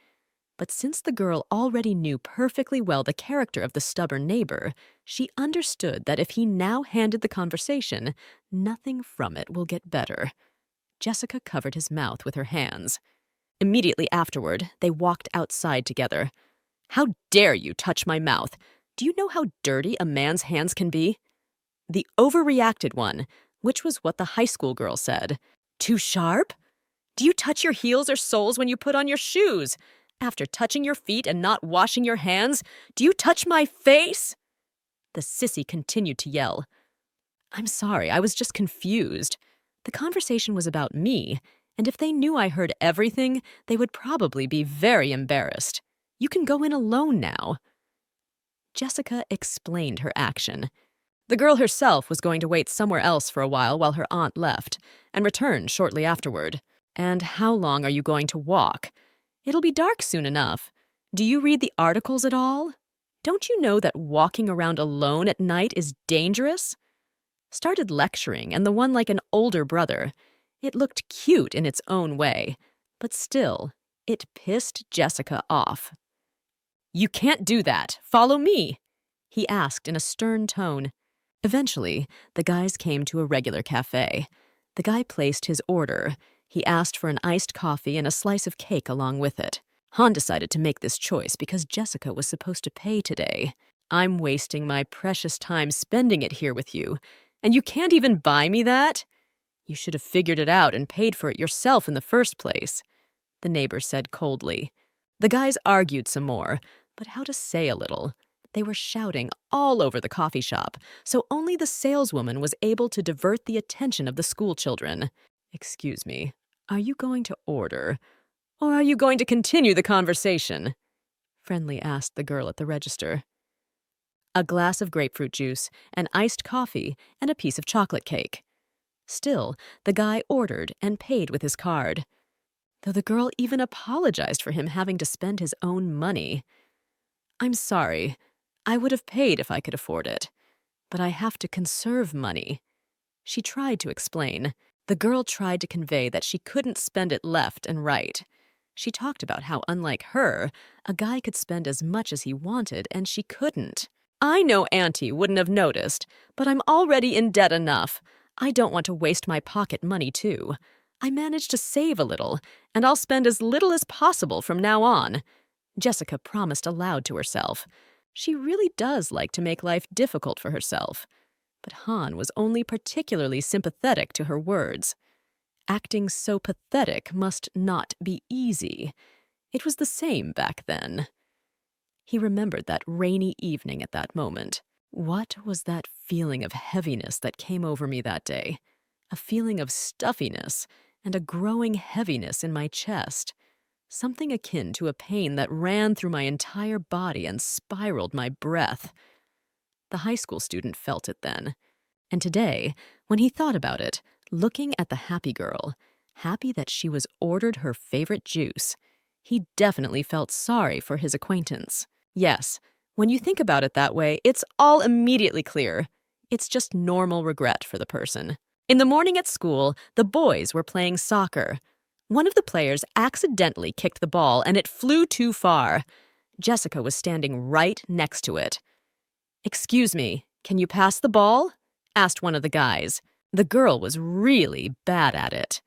But since the girl already knew perfectly well the character of the stubborn neighbor, she understood that if he now handed the conversation, nothing from it will get better. Jessica covered his mouth with her hands. Immediately afterward, they walked outside together. "How dare you touch my mouth? Do you know how dirty a man's hands can be?" The overreacted one, which was what the high school girl said. "Too sharp? Do you touch your heels or soles when you put on your shoes? After touching your feet and not washing your hands, do you touch my face?" The sissy continued to yell. "I'm sorry, I was just confused. The conversation was about me, and if they knew I heard everything, they would probably be very embarrassed. You can go in alone now." Jessica explained her action. The girl herself was going to wait somewhere else for a while her aunt left, and return shortly afterward. "And how long are you going to walk? It'll be dark soon enough. Do you read the articles at all? Don't you know that walking around alone at night is dangerous?" Started lecturing, and the one like an older brother. It looked cute in its own way, but still, it pissed Jessica off. "You can't do that. Follow me," he asked in a stern tone. Eventually, the guys came to a regular cafe. The guy placed his order. He asked for an iced coffee and a slice of cake along with it. Han decided to make this choice because Jessica was supposed to pay today. I'm wasting my precious time spending it here with you, and you can't even buy me that? You should have figured it out and paid for it yourself in the first place, the neighbor said coldly. The guys argued some more, but how to say a little. They were shouting all over the coffee shop, so only the saleswoman was able to divert the attention of the school children. Excuse me, are you going to order? Or are you going to continue the conversation? Friendly asked the girl at the register. A glass of grapefruit juice, an iced coffee, and a piece of chocolate cake. Still, the guy ordered and paid with his card, though the girl even apologized for him having to spend his own money. I'm sorry. I would have paid if I could afford it, but I have to conserve money. She tried to explain. The girl tried to convey that she couldn't spend it left and right. She talked about how, unlike her, a guy could spend as much as he wanted and she couldn't. I know Auntie wouldn't have noticed, but I'm already in debt enough. I don't want to waste my pocket money, too. I managed to save a little, and I'll spend as little as possible from now on. Jessica promised aloud to herself. She really does like to make life difficult for herself. But Han was only particularly sympathetic to her words. Acting so pathetic must not be easy. It was the same back then. He remembered that rainy evening at that moment. What was that feeling of heaviness that came over me that day? A feeling of stuffiness and a growing heaviness in my chest. Something akin to a pain that ran through my entire body and spiraled my breath. The high school student felt it then. And today, when he thought about it, looking at the happy girl, happy that she was ordered her favorite juice, he definitely felt sorry for his acquaintance. Yes, when you think about it that way, it's all immediately clear. It's just normal regret for the person. In the morning at school, the boys were playing soccer. One of the players accidentally kicked the ball and it flew too far. Jessica was standing right next to it. "Excuse me, can you pass the ball?" asked one of the guys. The girl was really bad at it.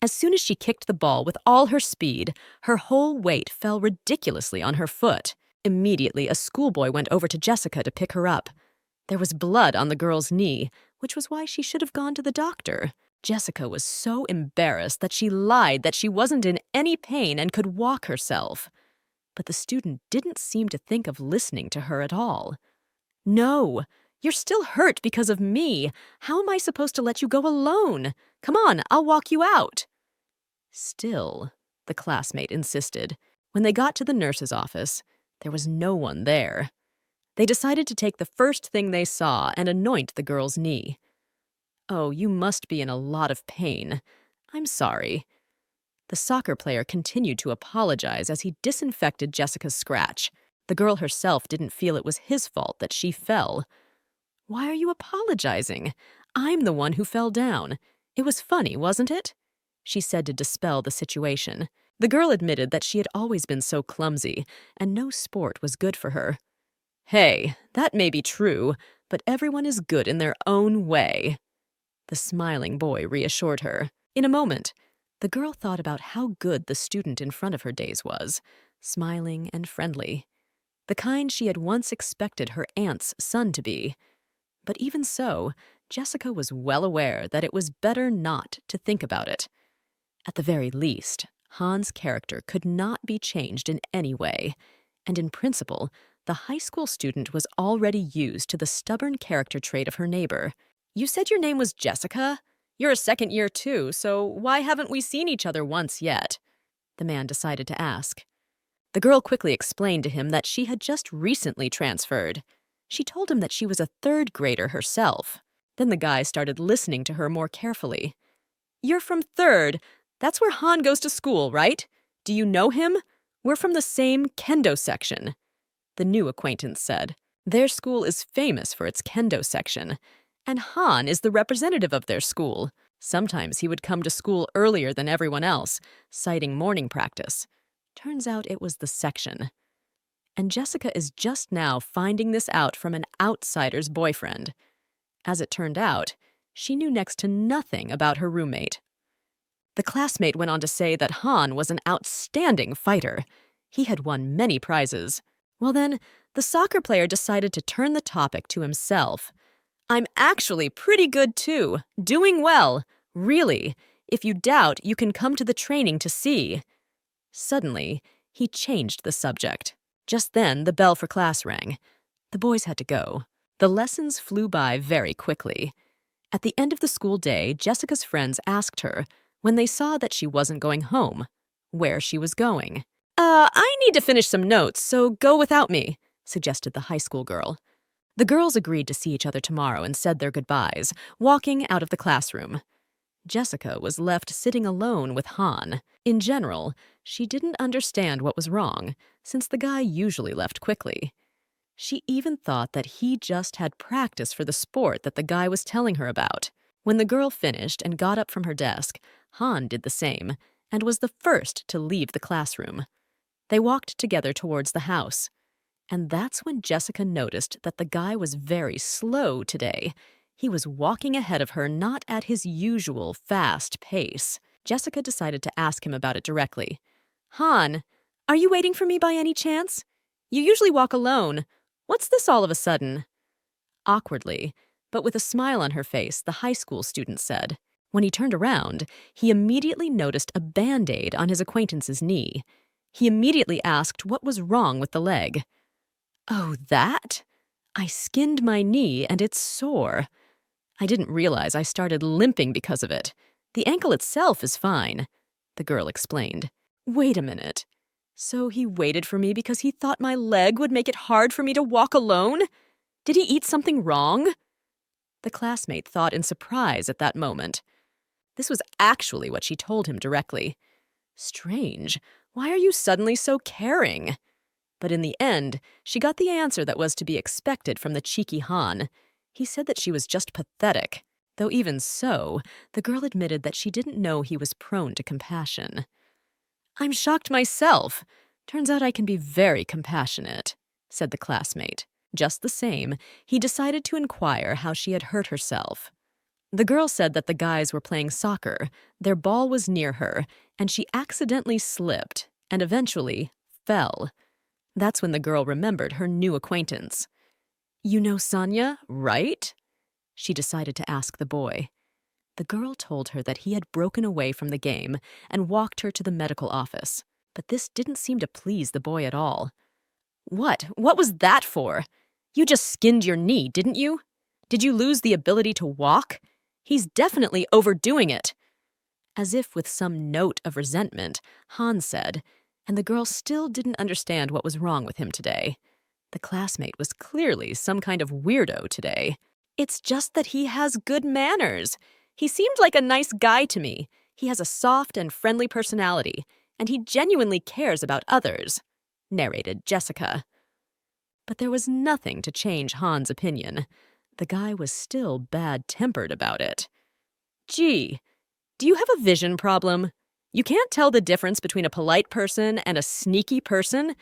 As soon as she kicked the ball with all her speed, her whole weight fell ridiculously on her foot. Immediately, a schoolboy went over to Jessica to pick her up. There was blood on the girl's knee, which was why she should have gone to the doctor. Jessica was so embarrassed that she lied that she wasn't in any pain and could walk herself. But the student didn't seem to think of listening to her at all. "No, you're still hurt because of me. How am I supposed to let you go alone? Come on, I'll walk you out." Still, the classmate insisted. When they got to the nurse's office, there was no one there. They decided to take the first thing they saw and anoint the girl's knee. "Oh, you must be in a lot of pain. I'm sorry." The soccer player continued to apologize as he disinfected Jessica's scratch. The girl herself didn't feel it was his fault that she fell. "Why are you apologizing? I'm the one who fell down. It was funny, wasn't it?" she said to dispel the situation. The girl admitted that she had always been so clumsy, and no sport was good for her. "Hey, that may be true, but everyone is good in their own way," the smiling boy reassured her. In a moment, the girl thought about how good the student in front of her days was, smiling and friendly. The kind she had once expected her aunt's son to be. But even so, Jessica was well aware that it was better not to think about it. At the very least, Han's character could not be changed in any way, and in principle, the high school student was already used to the stubborn character trait of her neighbor. "You said your name was Jessica? You're a second year too, so why haven't we seen each other once yet?" the man decided to ask. The girl quickly explained to him that she had just recently transferred. She told him that she was a third grader herself. Then the guy started listening to her more carefully. "You're from third. That's where Han goes to school, right? Do you know him? We're from the same kendo section," the new acquaintance said. Their school is famous for its kendo section, and Han is the representative of their school. Sometimes he would come to school earlier than everyone else, citing morning practice. Turns out it was the section. And Jessica is just now finding this out from an outsider's boyfriend. As it turned out, She knew next to nothing about her roommate. The classmate went on to say that Han was an outstanding fighter. He had won many prizes. Well then, the soccer player decided to turn the topic to himself. "I'm actually pretty good too, doing well. Really, if you doubt, you can come to the training to see." Suddenly, he changed the subject. Just then, the bell for class rang. The boys had to go. The lessons flew by very quickly. At the end of the school day, Jessica's friends asked her, when they saw that she wasn't going home, where she was going. I need to finish some notes, so go without me," suggested the high school girl. The girls agreed to see each other tomorrow and said their goodbyes, walking out of the classroom. Jessica was left sitting alone with Han. In general, she didn't understand what was wrong, since the guy usually left quickly. She even thought that he just had practice for the sport that the guy was telling her about. When the girl finished and got up from her desk, Han did the same, and was the first to leave the classroom. They walked together towards the house. And that's when Jessica noticed that the guy was very slow today. He was walking ahead of her, not at his usual fast pace. Jessica decided to ask him about it directly. "Han, are you waiting for me by any chance? You usually walk alone. What's this all of a sudden?" Awkwardly, but with a smile on her face, the high school student said. When he turned around, he immediately noticed a Band-Aid on his acquaintance's knee. He immediately asked what was wrong with the leg. "Oh, that? I skinned my knee and it's sore. I didn't realize I started limping because of it. The ankle itself is fine," the girl explained. "Wait a minute. So he waited for me because he thought my leg would make it hard for me to walk alone? Did he eat something wrong?" The classmate thought in surprise at that moment. This was actually what she told him directly. "Strange. Why are you suddenly so caring?" But in the end, she got the answer that was to be expected from the cheeky Han. He said that she was just pathetic. Though even so, the girl admitted that she didn't know he was prone to compassion. "I'm shocked myself. Turns out I can be very compassionate," said the classmate. Just the same, he decided to inquire how she had hurt herself. The girl said that the guys were playing soccer, their ball was near her, and she accidentally slipped and eventually fell. That's when the girl remembered her new acquaintance. "You know Sonia, right?" She decided to ask the boy. The girl told her that he had broken away from the game and walked her to the medical office. But this didn't seem to please the boy at all. What was that for? You just skinned your knee, didn't you? Did you lose the ability to walk? He's definitely overdoing it." As if with some note of resentment, Han said, and the girl still didn't understand what was wrong with him today. The classmate was clearly some kind of weirdo today. "It's just that he has good manners. He seemed like a nice guy to me. He has a soft and friendly personality, and he genuinely cares about others," narrated Jessica. But there was nothing to change Han's opinion. The guy was still bad-tempered about it. "Gee, do you have a vision problem? You can't tell the difference between a polite person and a sneaky person?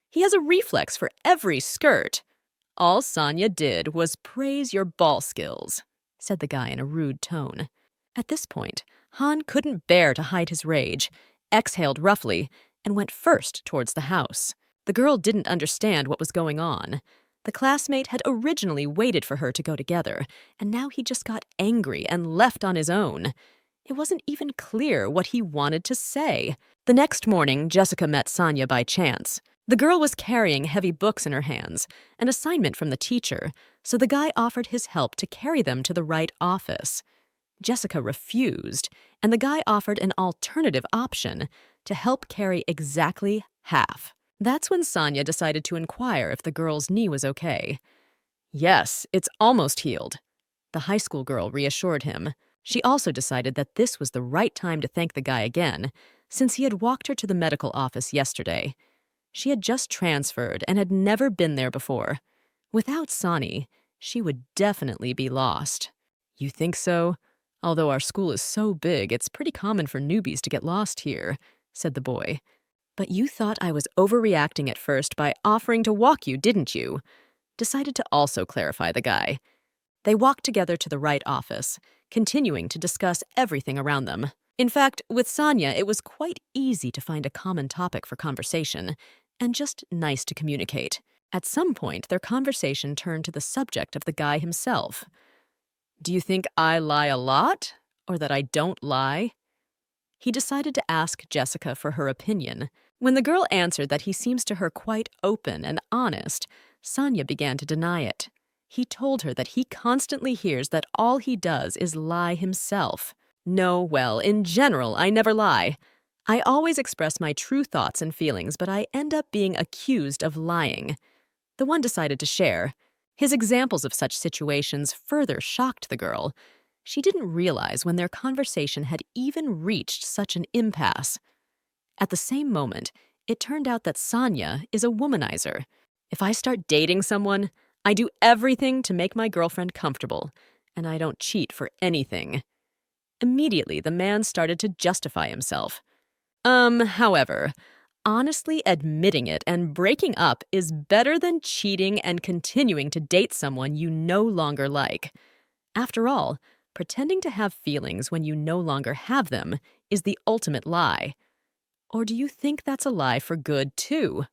He has a reflex for every skirt. All Sonia did was praise your ball skills," said the guy in a rude tone. At this point, Han couldn't bear to hide his rage, exhaled roughly, and went first towards the house. The girl didn't understand what was going on. The classmate had originally waited for her to go together, and now he just got angry and left on his own. It wasn't even clear what he wanted to say. The next morning, Jessica met Sonia by chance. The girl was carrying heavy books in her hands, an assignment from the teacher, so the guy offered his help to carry them to the right office. Jessica refused, and the guy offered an alternative option to help carry exactly half. That's when Sonia decided to inquire if the girl's knee was okay. "Yes, it's almost healed," the high school girl reassured him. She also decided that this was the right time to thank the guy again, since he had walked her to the medical office yesterday. She had just transferred and had never been there before. Without Sonny, she would definitely be lost. "You think so? Although our school is so big, it's pretty common for newbies to get lost here," said the boy. "But you thought I was overreacting at first by offering to walk you, didn't you?" Decided to also clarify the guy. They walked together to the right office, continuing to discuss everything around them. In fact, with Sonia, it was quite easy to find a common topic for conversation, and just nice to communicate. At some point, their conversation turned to the subject of the guy himself. "Do you think I lie a lot, or that I don't lie?" He decided to ask Jessica for her opinion. When the girl answered that he seems to her quite open and honest, Sonia began to deny it. He told her that he constantly hears that all he does is lie himself. "No, well, in general, I never lie. I always express my true thoughts and feelings, but I end up being accused of lying." The one decided to share. His examples of such situations further shocked the girl. She didn't realize when their conversation had even reached such an impasse. At the same moment, it turned out that Sonia is a womanizer. "If I start dating someone, I do everything to make my girlfriend comfortable, and I don't cheat for anything." Immediately, the man started to justify himself. However, honestly admitting it and breaking up is better than cheating and continuing to date someone you no longer like. After all, pretending to have feelings when you no longer have them is the ultimate lie. Or do you think that's a lie for good, too?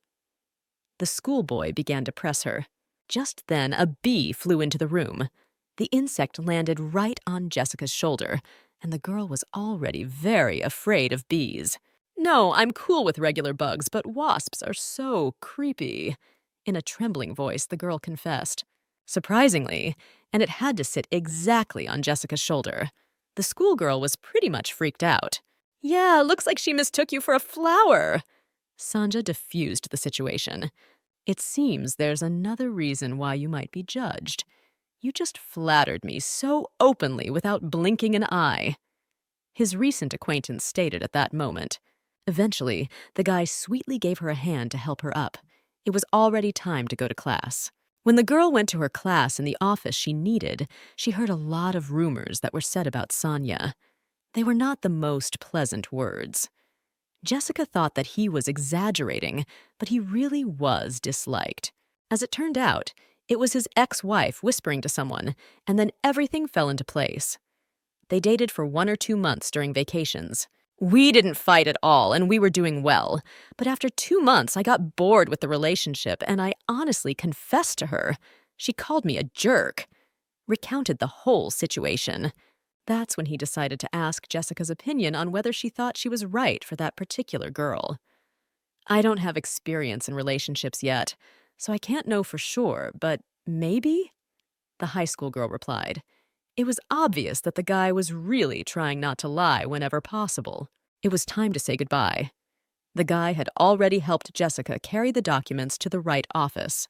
The schoolboy began to press her. Just then, a bee flew into the room. The insect landed right on Jessica's shoulder, and the girl was already very afraid of bees. "No, I'm cool with regular bugs, but wasps are so creepy," in a trembling voice, the girl confessed. Surprisingly, and it had to sit exactly on Jessica's shoulder, the schoolgirl was pretty much freaked out. "Yeah, looks like she mistook you for a flower." Sanja diffused the situation. "It seems there's another reason why you might be judged. You just flattered me so openly without blinking an eye." His recent acquaintance stated at that moment. Eventually, the guy sweetly gave her a hand to help her up. It was already time to go to class. When the girl went to her class in the office she needed, she heard a lot of rumors that were said about Sonia. They were not the most pleasant words. Jessica thought that he was exaggerating, but he really was disliked. As it turned out, it was his ex-wife whispering to someone, and then everything fell into place. They dated for 1 or 2 months during vacations. "We didn't fight at all, and we were doing well. But after 2 months, I got bored with the relationship, and I honestly confessed to her. She called me a jerk." Recounted the whole situation. That's when he decided to ask Jessica's opinion on whether she thought she was right for that particular girl. "I don't have experience in relationships yet, so I can't know for sure, but maybe?" the high school girl replied. It was obvious that the guy was really trying not to lie whenever possible. It was time to say goodbye. The guy had already helped Jessica carry the documents to the right office.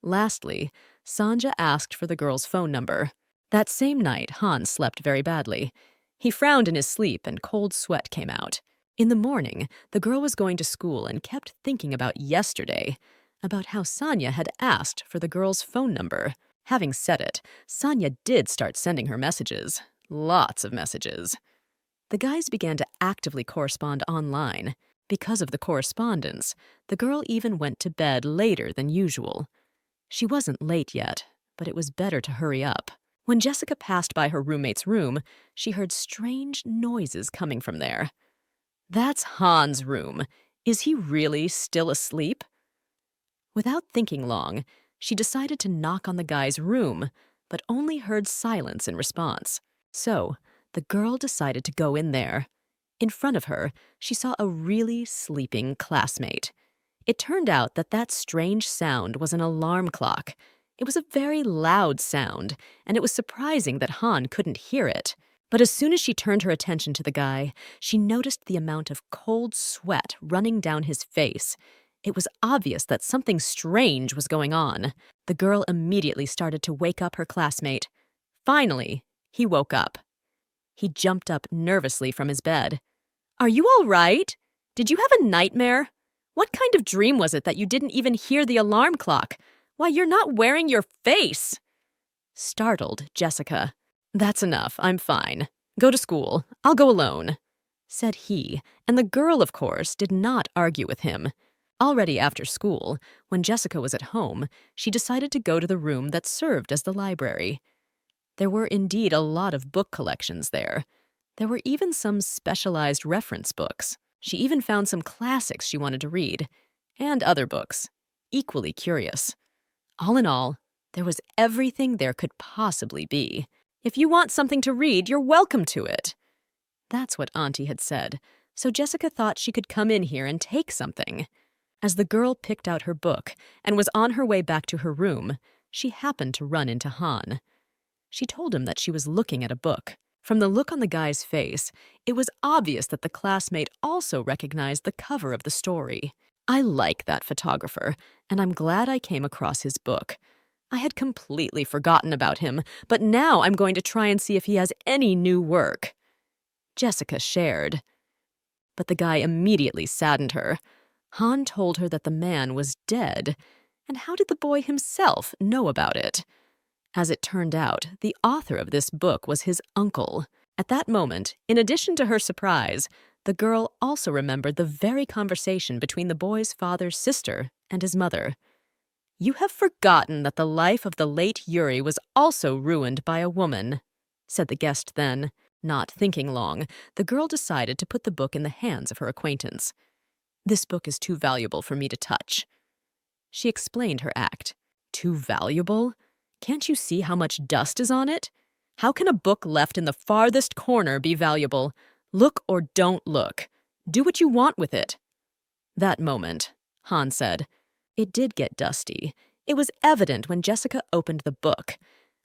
Lastly, Sanja asked for the girl's phone number. That same night, Hans slept very badly. He frowned in his sleep and cold sweat came out. In the morning, the girl was going to school and kept thinking about yesterday, about how Sonia had asked for the girl's phone number. Having said it, Sonia did start sending her messages. Lots of messages. The guys began to actively correspond online. Because of the correspondence, the girl even went to bed later than usual. She wasn't late yet, but it was better to hurry up. When Jessica passed by her roommate's room, she heard strange noises coming from there. "That's Hans' room. Is he really still asleep?" Without thinking long, she decided to knock on the guy's room, but only heard silence in response. So, the girl decided to go in there. In front of her, she saw a really sleeping classmate. It turned out that that strange sound was an alarm clock. It was a very loud sound, and it was surprising that Han couldn't hear it. But as soon as she turned her attention to the guy, she noticed the amount of cold sweat running down his face. It was obvious that something strange was going on. The girl immediately started to wake up her classmate. Finally, he woke up. He jumped up nervously from his bed. "Are you all right? Did you have a nightmare? What kind of dream was it that you didn't even hear the alarm clock? Why, you're not wearing your face!" Startled Jessica. "That's enough, I'm fine. Go to school. I'll go alone," said he, and the girl, of course, did not argue with him. Already after school, when Jessica was at home, she decided to go to the room that served as the library. There were indeed a lot of book collections there. There were even some specialized reference books. She even found some classics she wanted to read, and other books, equally curious. All in all, there was everything there could possibly be. If you want something to read, you're welcome to it. That's what Auntie had said, so Jessica thought she could come in here and take something. As the girl picked out her book and was on her way back to her room, she happened to run into Han. She told him that she was looking at a book. From the look on the guy's face, it was obvious that the classmate also recognized the cover of the story. I like that photographer, and I'm glad I came across his book. I had completely forgotten about him, but now I'm going to try and see if he has any new work. Jessica shared. But the guy immediately saddened her. Han told her that the man was dead, and how did the boy himself know about it? As it turned out, the author of this book was his uncle. At that moment, in addition to her surprise, the girl also remembered the very conversation between the boy's father's sister and his mother. "You have forgotten that the life of the late Yuri was also ruined by a woman," said the guest then. Not thinking long, the girl decided to put the book in the hands of her acquaintance. "This book is too valuable for me to touch." She explained her act. Too valuable? Can't you see how much dust is on it? How can a book left in the farthest corner be valuable? Look or don't look. Do what you want with it. That moment, Han said. It did get dusty. It was evident when Jessica opened the book.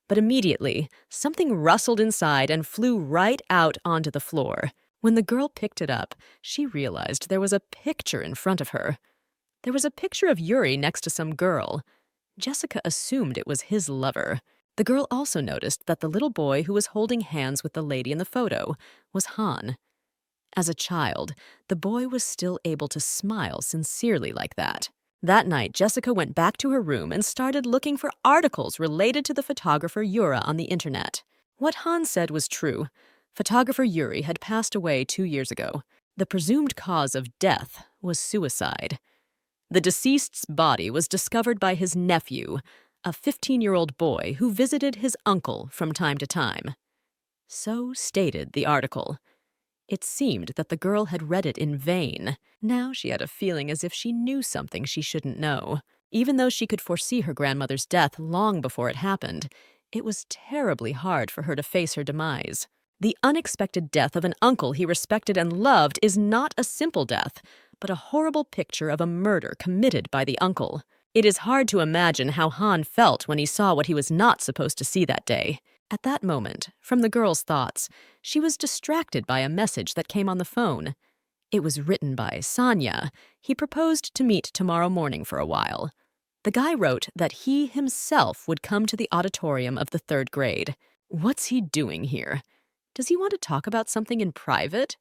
But immediately, something rustled inside and flew right out onto the floor. When the girl picked it up, she realized there was a picture in front of her. There was a picture of Yuri next to some girl. Jessica assumed it was his lover. The girl also noticed that the little boy who was holding hands with the lady in the photo was Han. As a child, the boy was still able to smile sincerely like that. That night, Jessica went back to her room and started looking for articles related to the photographer Yura on the internet. What Han said was true. Photographer Yuri had passed away 2 years ago. The presumed cause of death was suicide. The deceased's body was discovered by his nephew, a 15-year-old boy who visited his uncle from time to time. So stated the article. It seemed that the girl had read it in vain. Now she had a feeling as if she knew something she shouldn't know. Even though she could foresee her grandmother's death long before it happened, it was terribly hard for her to face her demise. The unexpected death of an uncle he respected and loved is not a simple death, but a horrible picture of a murder committed by the uncle. It is hard to imagine how Han felt when he saw what he was not supposed to see that day. At that moment, from the girl's thoughts, she was distracted by a message that came on the phone. It was written by Sanya. He proposed to meet tomorrow morning for a while. The guy wrote that he himself would come to the auditorium of the 3rd grade. What's he doing here? Does he want to talk about something in private?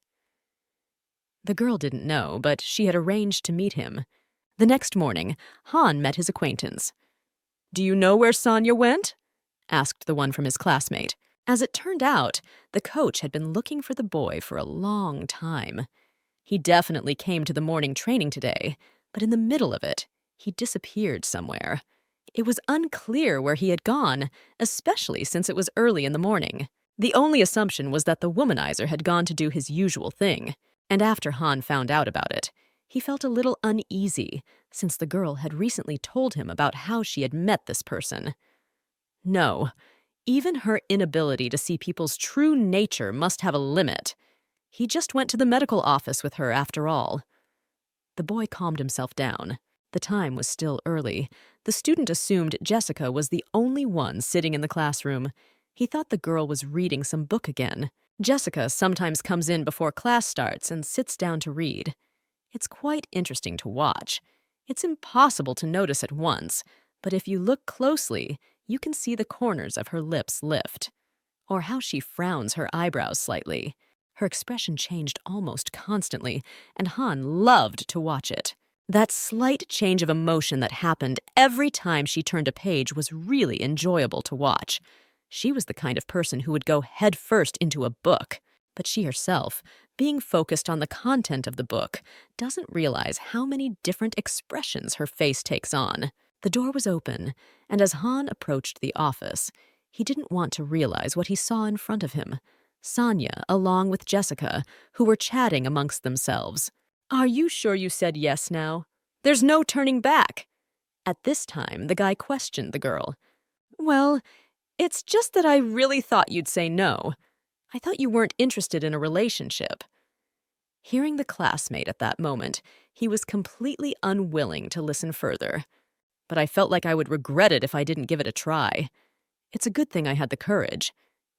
The girl didn't know, but she had arranged to meet him. The next morning, Han met his acquaintance. "Do you know where Sanya went?" asked the one from his classmate. As it turned out, the coach had been looking for the boy for a long time. He definitely came to the morning training today, but in the middle of it, he disappeared somewhere. It was unclear where he had gone, especially since it was early in the morning. The only assumption was that the womanizer had gone to do his usual thing, and after Han found out about it, he felt a little uneasy, since the girl had recently told him about how she had met this person. No, even her inability to see people's true nature must have a limit. He just went to the medical office with her after all. The boy calmed himself down. The time was still early. The student assumed Jessica was the only one sitting in the classroom. He thought the girl was reading some book again. Jessica sometimes comes in before class starts and sits down to read. It's quite interesting to watch. It's impossible to notice at once, but if you look closely, you can see the corners of her lips lift, or how she frowns her eyebrows slightly. Her expression changed almost constantly, and Han loved to watch it. That slight change of emotion that happened every time she turned a page was really enjoyable to watch. She was the kind of person who would go headfirst into a book, but she herself, being focused on the content of the book, doesn't realize how many different expressions her face takes on. The door was open, and as Han approached the office, He didn't want to realize what he saw in front of him. Sonia, along with Jessica, who were chatting amongst themselves. "Are you sure you said yes now? There's no turning back." At this time, the guy questioned the girl. "Well, it's just that I really thought you'd say no. I thought you weren't interested in a relationship." Hearing the classmate at that moment, he was completely unwilling to listen further. "But I felt like I would regret it if I didn't give it a try. It's a good thing I had the courage.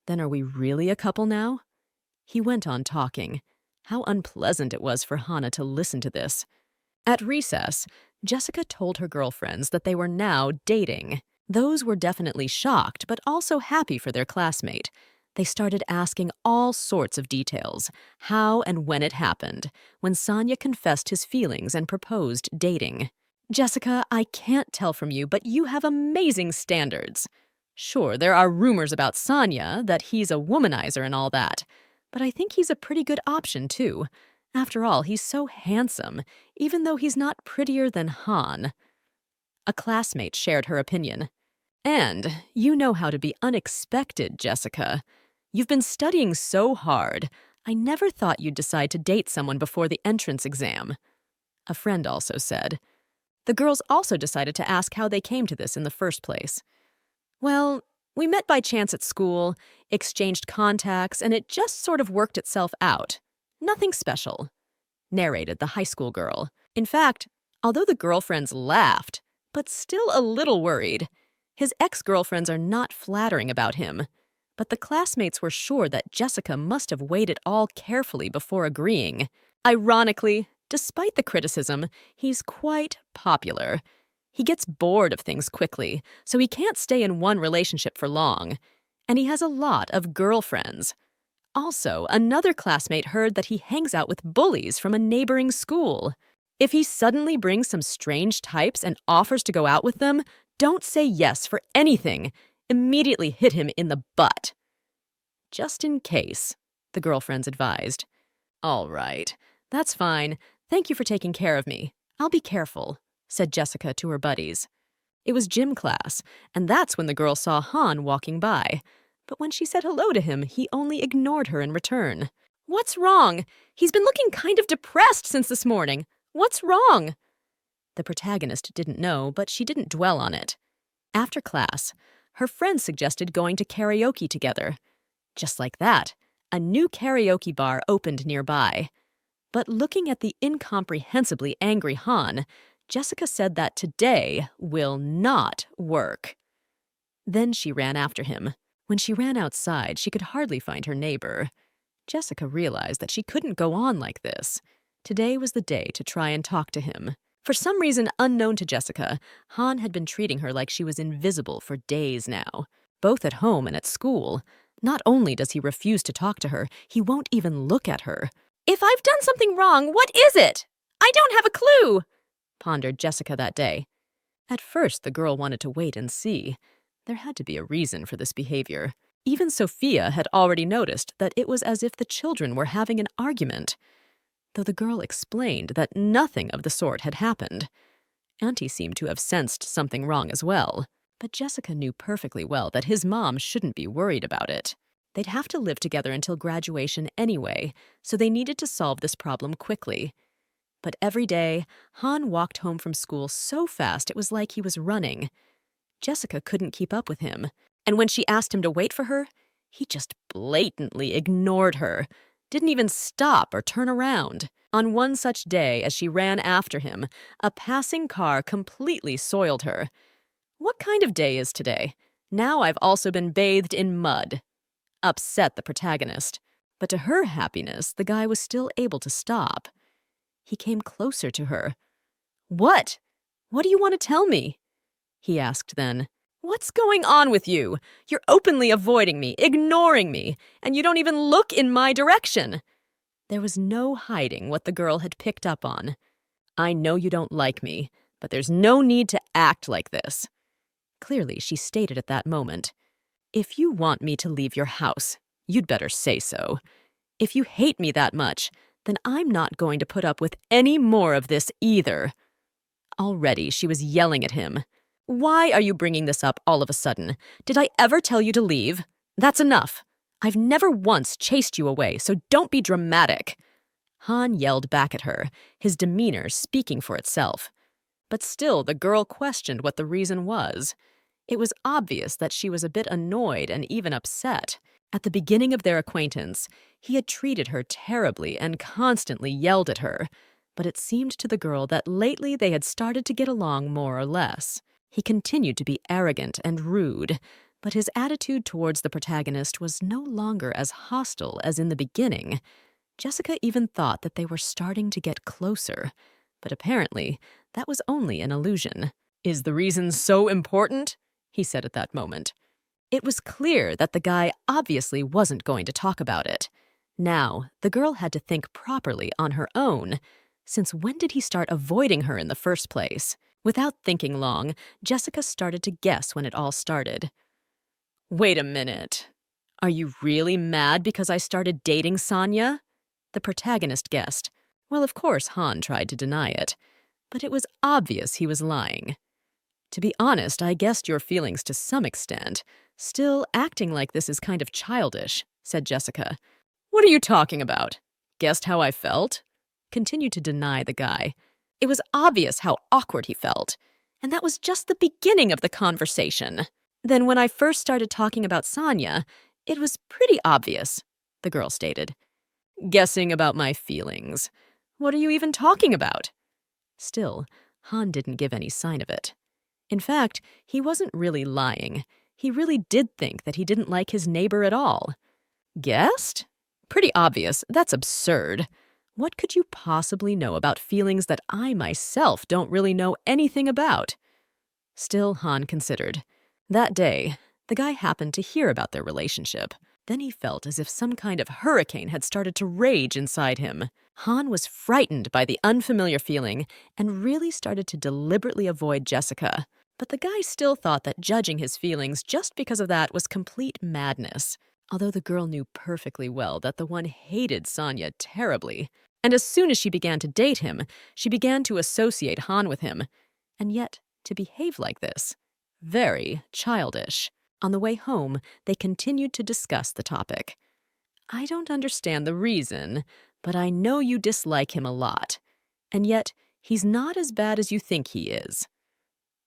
Then are we really a couple now?" He went on talking. How unpleasant it was for Hana to listen to this. At recess, Jessica told her girlfriends that they were now dating. Those were definitely shocked, but also happy for their classmate. They started asking all sorts of details, how and when it happened, when Sonia confessed his feelings and proposed dating. "Jessica, I can't tell from you, but you have amazing standards. Sure, there are rumors about Sonia, that he's a womanizer and all that, but I think he's a pretty good option, too. After all, he's so handsome, even though he's not prettier than Han." A classmate shared her opinion. "And you know how to be unexpected, Jessica. You've been studying so hard. I never thought you'd decide to date someone before the entrance exam." A friend also said. The girls also decided to ask how they came to this in the first place. "Well, we met by chance at school, exchanged contacts, and it just sort of worked itself out. Nothing special," narrated the high school girl. In fact, although the girlfriends laughed, but still a little worried, his ex-girlfriends are not flattering about him. But the classmates were sure that Jessica must have weighed it all carefully before agreeing. Ironically, despite the criticism, he's quite popular. He gets bored of things quickly, so he can't stay in one relationship for long. And he has a lot of girlfriends. Also, another classmate heard that he hangs out with bullies from a neighboring school. If he suddenly brings some strange types and offers to go out with them, don't say yes for anything. Immediately hit him in the butt. "Just in case," the girlfriends advised. "All right, that's fine. Thank you for taking care of me. I'll be careful," said Jessica to her buddies. It was gym class, and that's when the girl saw Han walking by. But when she said hello to him, he only ignored her in return. "What's wrong? He's been looking kind of depressed since this morning. What's wrong?" The protagonist didn't know, but she didn't dwell on it. After class, her friends suggested going to karaoke together. Just like that, a new karaoke bar opened nearby. But looking at the incomprehensibly angry Han, Jessica said that today will not work. Then she ran after him. When she ran outside, she could hardly find her neighbor. Jessica realized that she couldn't go on like this. Today was the day to try and talk to him. For some reason unknown to Jessica, Han had been treating her like she was invisible for days now, both at home and at school. Not only does he refuse to talk to her, he won't even look at her. "If I've done something wrong, what is it? I don't have a clue," pondered Jessica that day. At first, the girl wanted to wait and see. There had to be a reason for this behavior. Even Sophia had already noticed that it was as if the children were having an argument, though the girl explained that nothing of the sort had happened. Auntie seemed to have sensed something wrong as well, but Jessica knew perfectly well that his mom shouldn't be worried about it. They'd have to live together until graduation anyway, so they needed to solve this problem quickly. But every day, Han walked home from school so fast it was like he was running. Jessica couldn't keep up with him, and when she asked him to wait for her, he just blatantly ignored her, didn't even stop or turn around. On one such day, as she ran after him, a passing car completely soiled her. "What kind of day is today? Now I've also been bathed in mud," upset the protagonist. But to her happiness, the guy was still able to stop. He came closer to her. "What? What do you want to tell me?" he asked then. "What's going on with you? You're openly avoiding me, ignoring me, and you don't even look in my direction." There was no hiding what the girl had picked up on. "I know you don't like me, but there's no need to act like this." Clearly, she stated at that moment, "If you want me to leave your house, you'd better say so. If you hate me that much, then I'm not going to put up with any more of this either." Already, she was yelling at him. Why are you bringing this up all of a sudden? Did I ever tell you to leave? That's enough. I've never once chased you away, so don't be dramatic. Han yelled back at her, his demeanor speaking for itself. But still, the girl questioned what the reason was. It was obvious that she was a bit annoyed and even upset. At the beginning of their acquaintance, he had treated her terribly and constantly yelled at her. But it seemed to the girl that lately they had started to get along more or less. He continued to be arrogant and rude, but his attitude towards the protagonist was no longer as hostile as in the beginning. Jessica even thought that they were starting to get closer, but apparently that was only an illusion. "Is the reason so important?" he said at that moment. It was clear that the guy obviously wasn't going to talk about it. Now, the girl had to think properly on her own. Since when did he start avoiding her in the first place? Without thinking long, Jessica started to guess when it all started. "Wait a minute. Are you really mad because I started dating Sonya?" The protagonist guessed. Well, of course, Han tried to deny it. But it was obvious he was lying. "To be honest, I guessed your feelings to some extent. Still, acting like this is kind of childish," said Jessica. "What are you talking about? Guessed how I felt?" Continued to deny the guy. It was obvious how awkward he felt. And that was just the beginning of the conversation. "Then when I first started talking about Sonya, it was pretty obvious," the girl stated. "Guessing about my feelings. What are you even talking about?" Still, Han didn't give any sign of it. In fact, he wasn't really lying. He really did think that he didn't like his neighbor at all. "Guessed? Pretty obvious. That's absurd. What could you possibly know about feelings that I myself don't really know anything about?" Still, Han considered. That day, the guy happened to hear about their relationship. Then he felt as if some kind of hurricane had started to rage inside him. Han was frightened by the unfamiliar feeling and really started to deliberately avoid Jessica. But the guy still thought that judging his feelings just because of that was complete madness, although the girl knew perfectly well that the one hated Sonya terribly. And as soon as she began to date him, she began to associate Han with him. And yet, to behave like this. Very childish. On the way home, they continued to discuss the topic. "I don't understand the reason, but I know you dislike him a lot. And yet, he's not as bad as you think he is."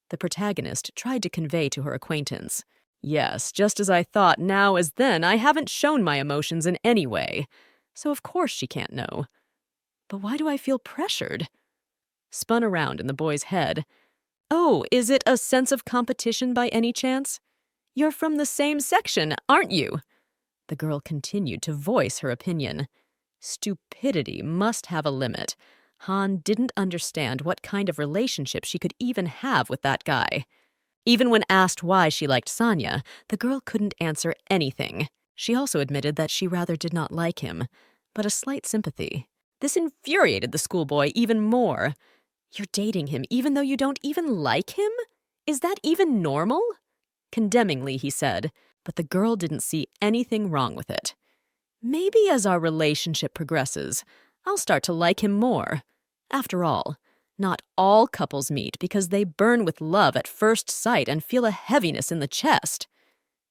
The protagonist tried to convey to her acquaintance. "Yes, just as I thought, now as then, I haven't shown my emotions in any way. So of course she can't know. But why do I feel pressured?" Spun around in the boy's head. "Oh, is it a sense of competition by any chance? You're from the same section, aren't you?" The girl continued to voice her opinion. Stupidity must have a limit. Han didn't understand what kind of relationship she could even have with that guy. Even when asked why she liked Sonya, the girl couldn't answer anything. She also admitted that she rather did not like him, but a slight sympathy. This infuriated the schoolboy even more. "You're dating him even though you don't even like him? Is that even normal?" Condemningly, he said, but the girl didn't see anything wrong with it. "Maybe as our relationship progresses, I'll start to like him more. After all, not all couples meet because they burn with love at first sight and feel a heaviness in the chest."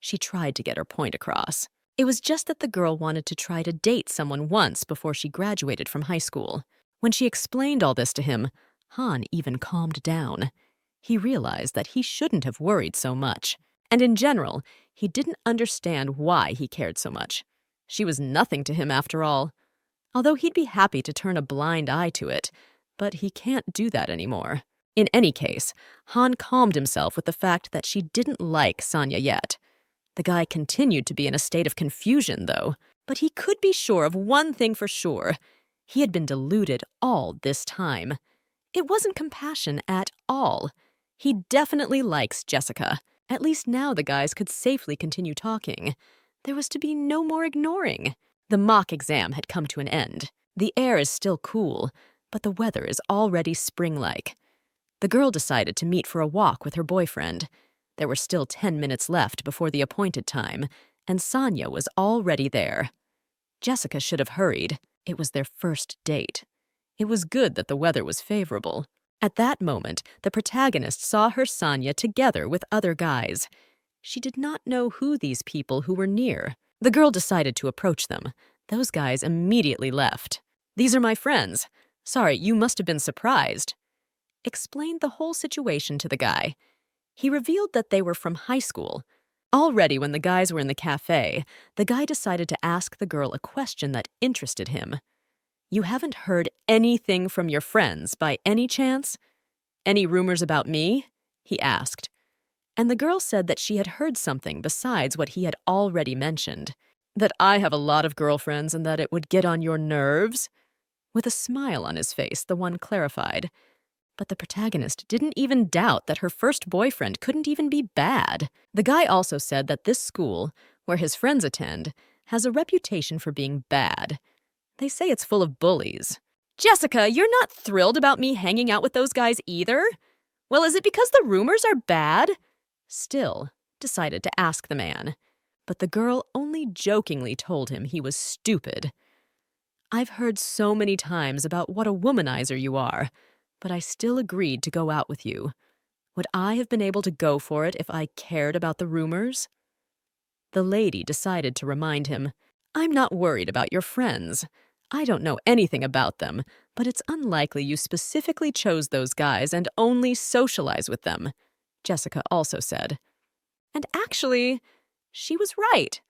She tried to get her point across. It was just that the girl wanted to try to date someone once before she graduated from high school. When she explained all this to him, Han even calmed down. He realized that he shouldn't have worried so much. And in general, he didn't understand why he cared so much. She was nothing to him after all. Although he'd be happy to turn a blind eye to it, but he can't do that anymore. In any case, Han calmed himself with the fact that she didn't like Sonya yet. The guy continued to be in a state of confusion, though, but he could be sure of one thing for sure. He had been deluded all this time. It wasn't compassion at all. He definitely likes Jessica. At least now the guys could safely continue talking. There was to be no more ignoring. The mock exam had come to an end. The air is still cool, but the weather is already spring-like. The girl decided to meet for a walk with her boyfriend. There were still 10 minutes left before the appointed time, and Sonya was already there. Jessica should have hurried. It was their first date. It was good that the weather was favorable. At that moment, the protagonist saw her Sanya together with other guys. She did not know who these people who were near. The girl decided to approach them. Those guys immediately left. "These are my friends. Sorry, you must have been surprised." Explained the whole situation to the guy. He revealed that they were from high school. Already when the guys were in the cafe, the guy decided to ask the girl a question that interested him. "You haven't heard anything from your friends by any chance? Any rumors about me?" he asked. And the girl said that she had heard something besides what he had already mentioned. "That I have a lot of girlfriends and that it would get on your nerves?" With a smile on his face, the one clarified. But the protagonist didn't even doubt that her first boyfriend couldn't even be bad. The guy also said that this school, where his friends attend, has a reputation for being bad. They say it's full of bullies. Jessica, you're not thrilled about me hanging out with those guys either? Well, is it because the rumors are bad? Still decided to ask the man. But the girl only jokingly told him he was stupid. "I've heard so many times about what a womanizer you are, but I still agreed to go out with you. Would I have been able to go for it if I cared about the rumors?" The lady decided to remind him, "I'm not worried about your friends. I don't know anything about them, but it's unlikely you specifically chose those guys and only socialize with them," Jessica also said. And actually, she was right.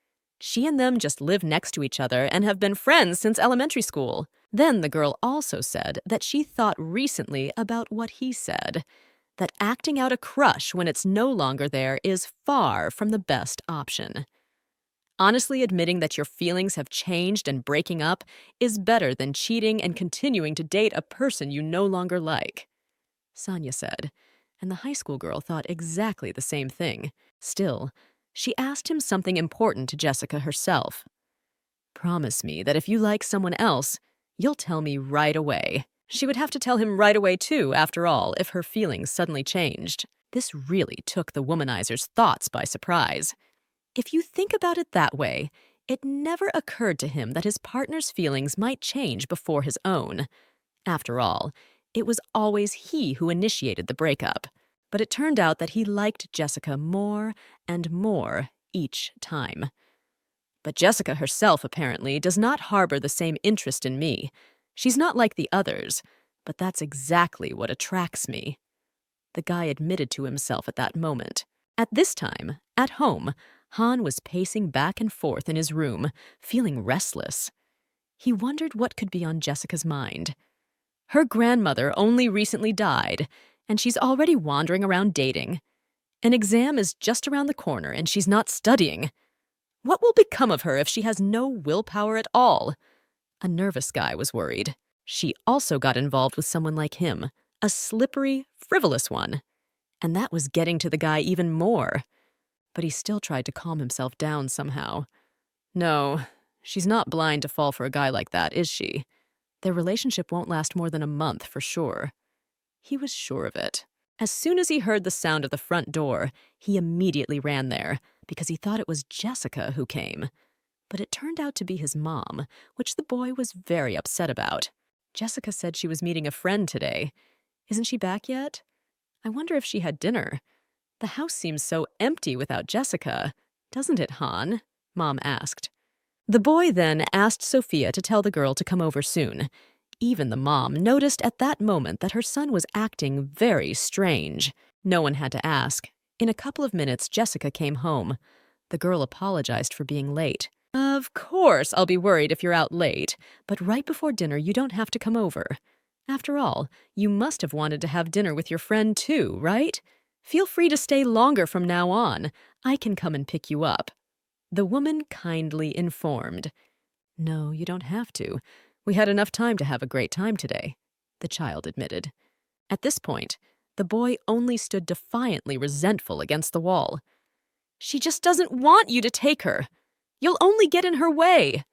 She and them just live next to each other and have been friends since elementary school. Then the girl also said that she thought recently about what he said, that acting out a crush when it's no longer there is far from the best option. Honestly admitting that your feelings have changed and breaking up is better than cheating and continuing to date a person you no longer like, Sonia said, and the high school girl thought exactly the same thing. Still, she asked him something important to Jessica herself. "Promise me that if you like someone else, you'll tell me right away." She would have to tell him right away too, after all, if her feelings suddenly changed. This really took the womanizer's thoughts by surprise. If you think about it that way, it never occurred to him that his partner's feelings might change before his own. After all, it was always he who initiated the breakup. But it turned out that he liked Jessica more and more each time. But Jessica herself, apparently, does not harbor the same interest in me. She's not like the others, but that's exactly what attracts me, the guy admitted to himself at that moment. At this time, at home, Han was pacing back and forth in his room, feeling restless. He wondered what could be on Jessica's mind. Her grandmother only recently died, and she's already wandering around dating. An exam is just around the corner, and she's not studying. What will become of her if she has no willpower at all? A nervous guy was worried. She also got involved with someone like him, a slippery, frivolous one. And that was getting to the guy even more. But he still tried to calm himself down somehow. No, she's not blind to fall for a guy like that, is she? Their relationship won't last more than a month for sure. He was sure of it. As soon as he heard the sound of the front door, he immediately ran there, because he thought it was Jessica who came. But it turned out to be his mom, which the boy was very upset about. Jessica said she was meeting a friend today. Isn't she back yet? I wonder if she had dinner. The house seems so empty without Jessica, doesn't it, Han? Mom asked. The boy then asked Sophia to tell the girl to come over soon. Even the mom noticed at that moment that her son was acting very strange. No one had to ask. In a couple of minutes, Jessica came home. The girl apologized for being late. "Of course, I'll be worried if you're out late, but right before dinner you don't have to come over. After all, you must have wanted to have dinner with your friend too, right? Feel free to stay longer from now on. I can come and pick you up," the woman kindly informed. "No, you don't have to. We had enough time to have a great time today," the child admitted. At this point, the boy only stood defiantly resentful against the wall. "She just doesn't want you to take her. You'll only get in her way."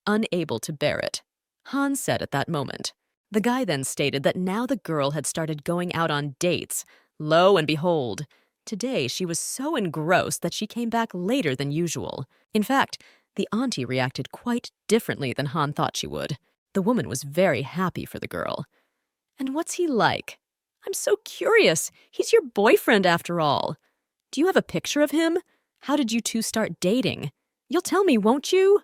Unable to bear it, Han said at that moment. The guy then stated that now the girl had started going out on dates. Lo and behold, today she was so engrossed that she came back later than usual. In fact, the auntie reacted quite differently than Han thought she would. The woman was very happy for the girl. "And what's he like?" I'm so curious. He's your boyfriend after all. Do you have a picture of him? How did you two start dating? You'll tell me, won't you?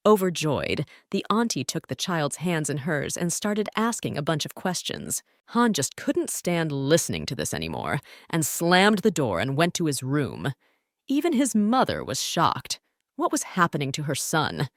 Overjoyed, the auntie took the child's hands in hers and started asking a bunch of questions. Han just couldn't stand listening to this anymore and slammed the door and went to his room. Even his mother was shocked. What was happening to her son?